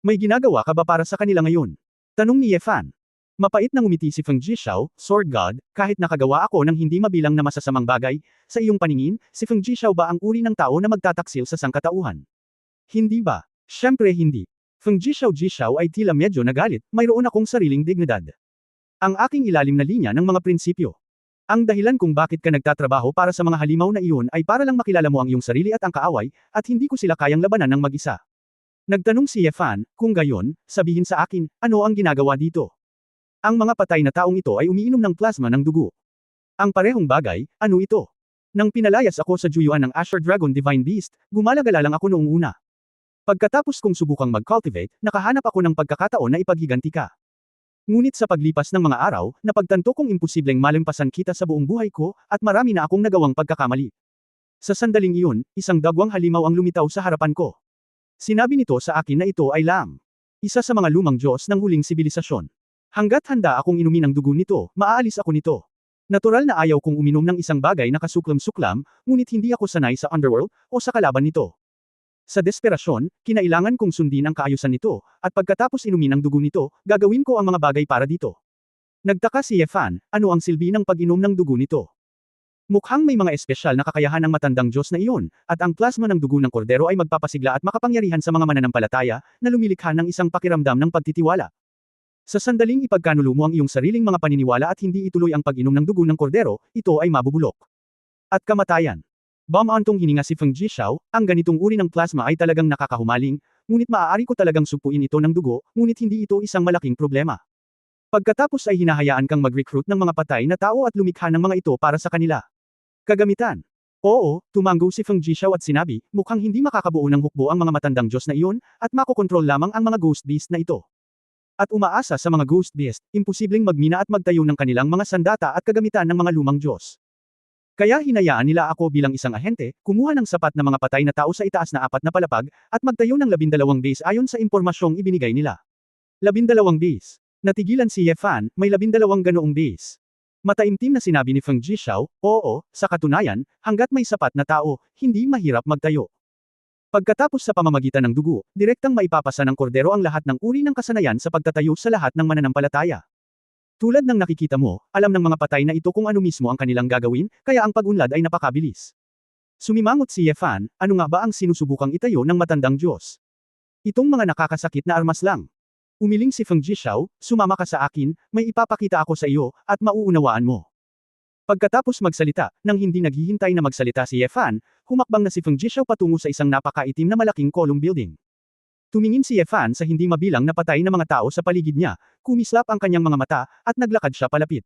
May ginagawa ka ba para sa kanila ngayon? Tanong ni Yefan. Mapait na ngumiti si Feng Jishao, Sword God, kahit nakagawa ako ng hindi mabilang na masasamang bagay, sa iyong paningin, si Feng Jishao ba ang uri ng tao na magtataksil sa sangkatauhan? Hindi ba? Siyempre hindi. Feng Jishao ay tila medyo nagalit, mayroon akong sariling dignidad. Ang aking ilalim na linya ng mga prinsipyo. Ang dahilan kung bakit ka nagtatrabaho para sa mga halimaw na iyon ay para lang makilala mo ang iyong sarili at ang kaaway, at hindi ko sila kayang labanan ng mag-isa. Nagtanong si Yefan, kung gayon, sabihin sa akin, ano ang ginagawa dito? Ang mga patay na taong ito ay umiinom ng plasma ng dugo. Ang parehong bagay, ano ito? Nang pinalayas ako sa Juyuan ng Asher Dragon Divine Beast, gumalagala lang ako noong una. Pagkatapos kong subukang mag-cultivate, nakahanap ako ng pagkakataon na ipaghiganti ka. Ngunit sa paglipas ng mga araw, napagtanto kong imposibleng malampasan kita sa buong buhay ko, at marami na akong nagawang pagkakamali. Sa sandaling iyon, isang dagwang halimaw ang lumitaw sa harapan ko. Sinabi nito sa akin na ito ay Lam. Isa sa mga lumang Diyos ng huling sibilisasyon. Hanggat handa akong inumin ang dugo nito, maaalis ako nito. Natural na ayaw kong uminom ng isang bagay na kasuklam-suklam, ngunit hindi ako sanay sa underworld, o sa kalaban nito. Sa desperasyon, kinailangan kong sundin ang kaayusan nito, at pagkatapos inumin ang dugo nito, gagawin ko ang mga bagay para dito. Nagtaka si Yefan, ano ang silbi ng pag-inom ng dugo nito? Mukhang may mga espesyal na kakayahan ng matandang Diyos na iyon, at ang plasma ng dugo ng kordero ay magpapasigla at makapangyarihan sa mga mananampalataya, na lumilikha ng isang pakiramdam ng pagtitiwala. Sa sandaling ipagkanulo mo ang iyong sariling mga paniniwala at hindi ituloy ang pag-inom ng dugo ng kordero, ito ay mabubulok. At kamatayan. Bumantong hininga si Feng Jishao, ang ganitong uri ng plasma ay talagang nakakahumaling, ngunit maaari ko talagang supuin ito ng dugo, ngunit hindi ito isang malaking problema. Pagkatapos ay hinahayaan kang mag-recruit ng mga patay na tao at lumikha ng mga ito para sa kanila. Kagamitan. Oo, tumango si Feng Jishao at sinabi, mukhang hindi makakabuo ng hukbo ang mga matandang Diyos na iyon, at makokontrol lamang ang mga ghost beast na ito. At umaasa sa mga ghost beast, imposibleng magmina at magtayo ng kanilang mga sandata at kagamitan ng mga lumang Diyos. Kaya hinayaan nila ako bilang isang ahente, kumuha ng sapat na mga patay na tao sa itaas na 4 na palapag, at magtayo ng 12 base ayon sa impormasyong ibinigay nila. 12 base. Natigilan si Ye Fan, may 12 ganoong base. Mataimtim na sinabi ni Feng Jishao, oo, sa katunayan, hanggat may sapat na tao, hindi mahirap magtayo. Pagkatapos sa pamamagitan ng dugo, direktang maipapasa ng kordero ang lahat ng uri ng kasanayan sa pagtatayo sa lahat ng mananampalataya. Tulad ng nakikita mo, alam ng mga patay na ito kung ano mismo ang kanilang gagawin, kaya ang pag-unlad ay napakabilis. Sumimangot si Ye Fan, ano nga ba ang sinusubukang itayo ng matandang Diyos? Itong mga nakakasakit na armas lang. Umiling si Feng Jishao, sumama ka sa akin, may ipapakita ako sa iyo, at mauunawaan mo. Pagkatapos magsalita, nang hindi naghihintay na magsalita si Ye Fan, humakbang na si Feng Jishao patungo sa isang napakaitim na malaking column building. Tumingin si Ye Fan sa hindi mabilang na patay na mga tao sa paligid niya, kumislap ang kanyang mga mata, at naglakad siya palapit.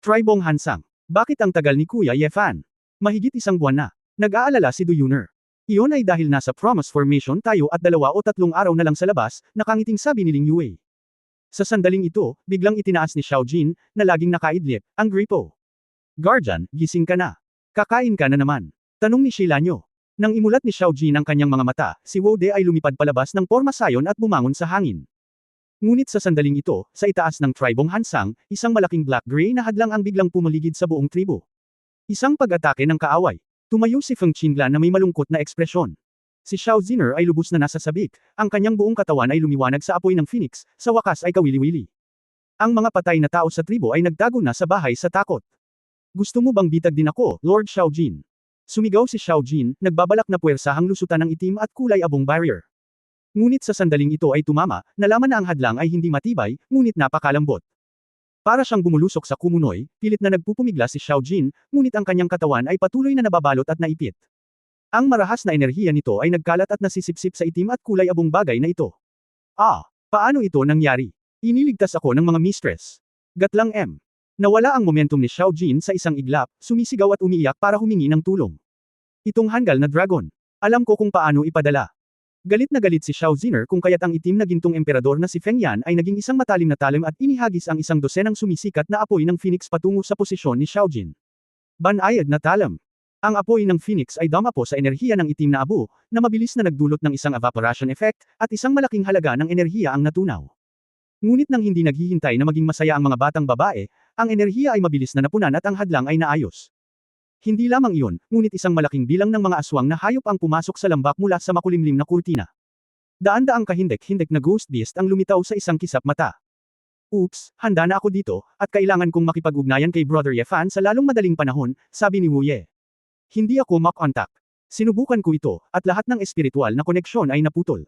Tribong Hansang. Bakit ang tagal ni Kuya Ye Fan? Mahigit 1 buwan na. Nag-aalala si Du Yuner. Iyon ay dahil nasa promise formation tayo at 2 o 3 araw na lang sa labas, nakangiting sabi ni Ling Yue. Sa sandaling ito, biglang itinaas ni Xiao Jin, na laging nakaidlip, ang gripo. Guardian, gising ka na. Kakain ka na naman. Tanong ni Shilanyo. Nang imulat ni Xiao Jin ang kanyang mga mata, si Wode ay lumipad palabas ng porma sayon at bumangon sa hangin. Ngunit sa sandaling ito, sa itaas ng tribong Hansang, isang malaking black-gray na hadlang ang biglang pumaligid sa buong tribo. Isang pag-atake ng kaaway. Tumayo si Feng Qinglan na may malungkot na ekspresyon. Si Xiao Ziner ay lubos na nasa sabik, ang kanyang buong katawan ay lumiwanag sa apoy ng phoenix, sa wakas ay kawili-wili. Ang mga patay na tao sa tribo ay nagtago na sa bahay sa takot. Gusto mo bang bitag din ako, Lord Xiao Jin? Sumigaw si Xiao Jin, nagbabalak na puwersahang lusutan ng itim at kulay abong barrier. Ngunit sa sandaling ito ay tumama, nalaman na ang hadlang ay hindi matibay, ngunit napakalambot. Para siyang bumulusok sa kumunoy, pilit na nagpupumigla si Xiao Jin, ngunit ang kanyang katawan ay patuloy na nababalot at naipit. Ang marahas na enerhiya nito ay nagkalat at nasisipsip sa itim at kulay abong bagay na ito. Paano ito nangyari? Iniligtas ako ng mga mistress. Gatlang M. Nawala ang momentum ni Xiao Jin sa isang iglap, sumisigaw at umiiyak para humingi ng tulong. Itong hanggal na dragon. Alam ko kung paano ipadala. Galit na galit si Xiao Ziner kung kaya't ang itim na gintong emperador na si Feng Yan ay naging isang matalim na talim at inihagis ang isang dosenang sumisikat na apoy ng phoenix patungo sa posisyon ni Xiao Jin. Banayad na talam. Ang apoy ng phoenix ay damapo sa enerhiya ng itim na abo, na mabilis na nagdulot ng isang evaporation effect, at isang malaking halaga ng enerhiya ang natunaw. Ngunit nang hindi naghihintay na maging masaya ang mga batang babae, ang enerhiya ay mabilis na napunan at ang hadlang ay naayos. Hindi lamang iyon, ngunit isang malaking bilang ng mga aswang na hayop ang pumasok sa lambak mula sa makulimlim na kurtina. Daan-daang kahindek-hindek na ghost beast ang lumitaw sa isang kisap mata. Oops, handa na ako dito, at kailangan kong makipag-ugnayan kay Brother Ye Fan sa lalong madaling panahon, sabi ni Wu Ye. Hindi ako mock-contact. Sinubukan ko ito, at lahat ng espiritual na koneksyon ay naputol.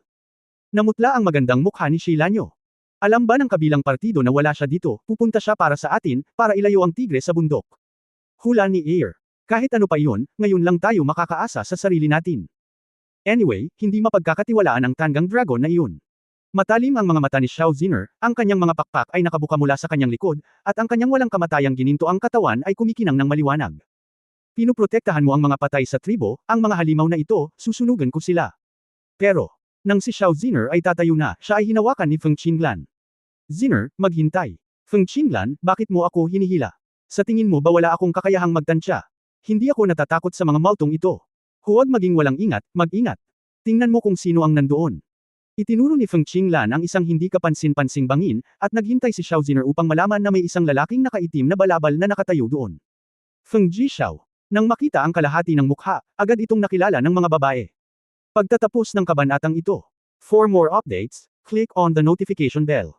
Namutla ang magandang mukha ni Shilanyo. Alam ba ng kabilang partido na wala siya dito, pupunta siya para sa atin, para ilayo ang tigre sa bundok. Hula ni Air. Kahit ano pa iyon, ngayon lang tayo makakaasa sa sarili natin. Anyway, hindi mapagkakatiwalaan ang tanggang dragon na iyon. Matalim ang mga mata ni Xiao Ziner, ang kanyang mga pakpak ay nakabuka mula sa kanyang likod, at ang kanyang walang kamatayang gininto ang katawan ay kumikinang ng maliwanag. Pinuprotektahan mo ang mga patay sa tribo, ang mga halimaw na ito, susunugan ko sila. Pero, nang si Xiao Ziner ay tatayo na, siya ay hinawakan ni Feng Qinglan. Ziner, maghintay. Feng Qinglan, bakit mo ako hinihila? Sa tingin mo ba wala akong kakayahang magtansya? Hindi ako natatakot sa mga maltong ito. Huwag maging walang ingat, mag-ingat. Tingnan mo kung sino ang nandoon. Itinuro ni Feng Qinglan ang isang hindi kapansin-pansing bangin, at naghintay si Xiao Ziner upang malaman na may isang lalaking nakaitim na balabal na nakatayo doon. Feng Jishao. Nang makita ang kalahati ng mukha, agad itong nakilala ng mga babae. Pagtatapos ng kabanatang ito. For more updates, click on the notification bell.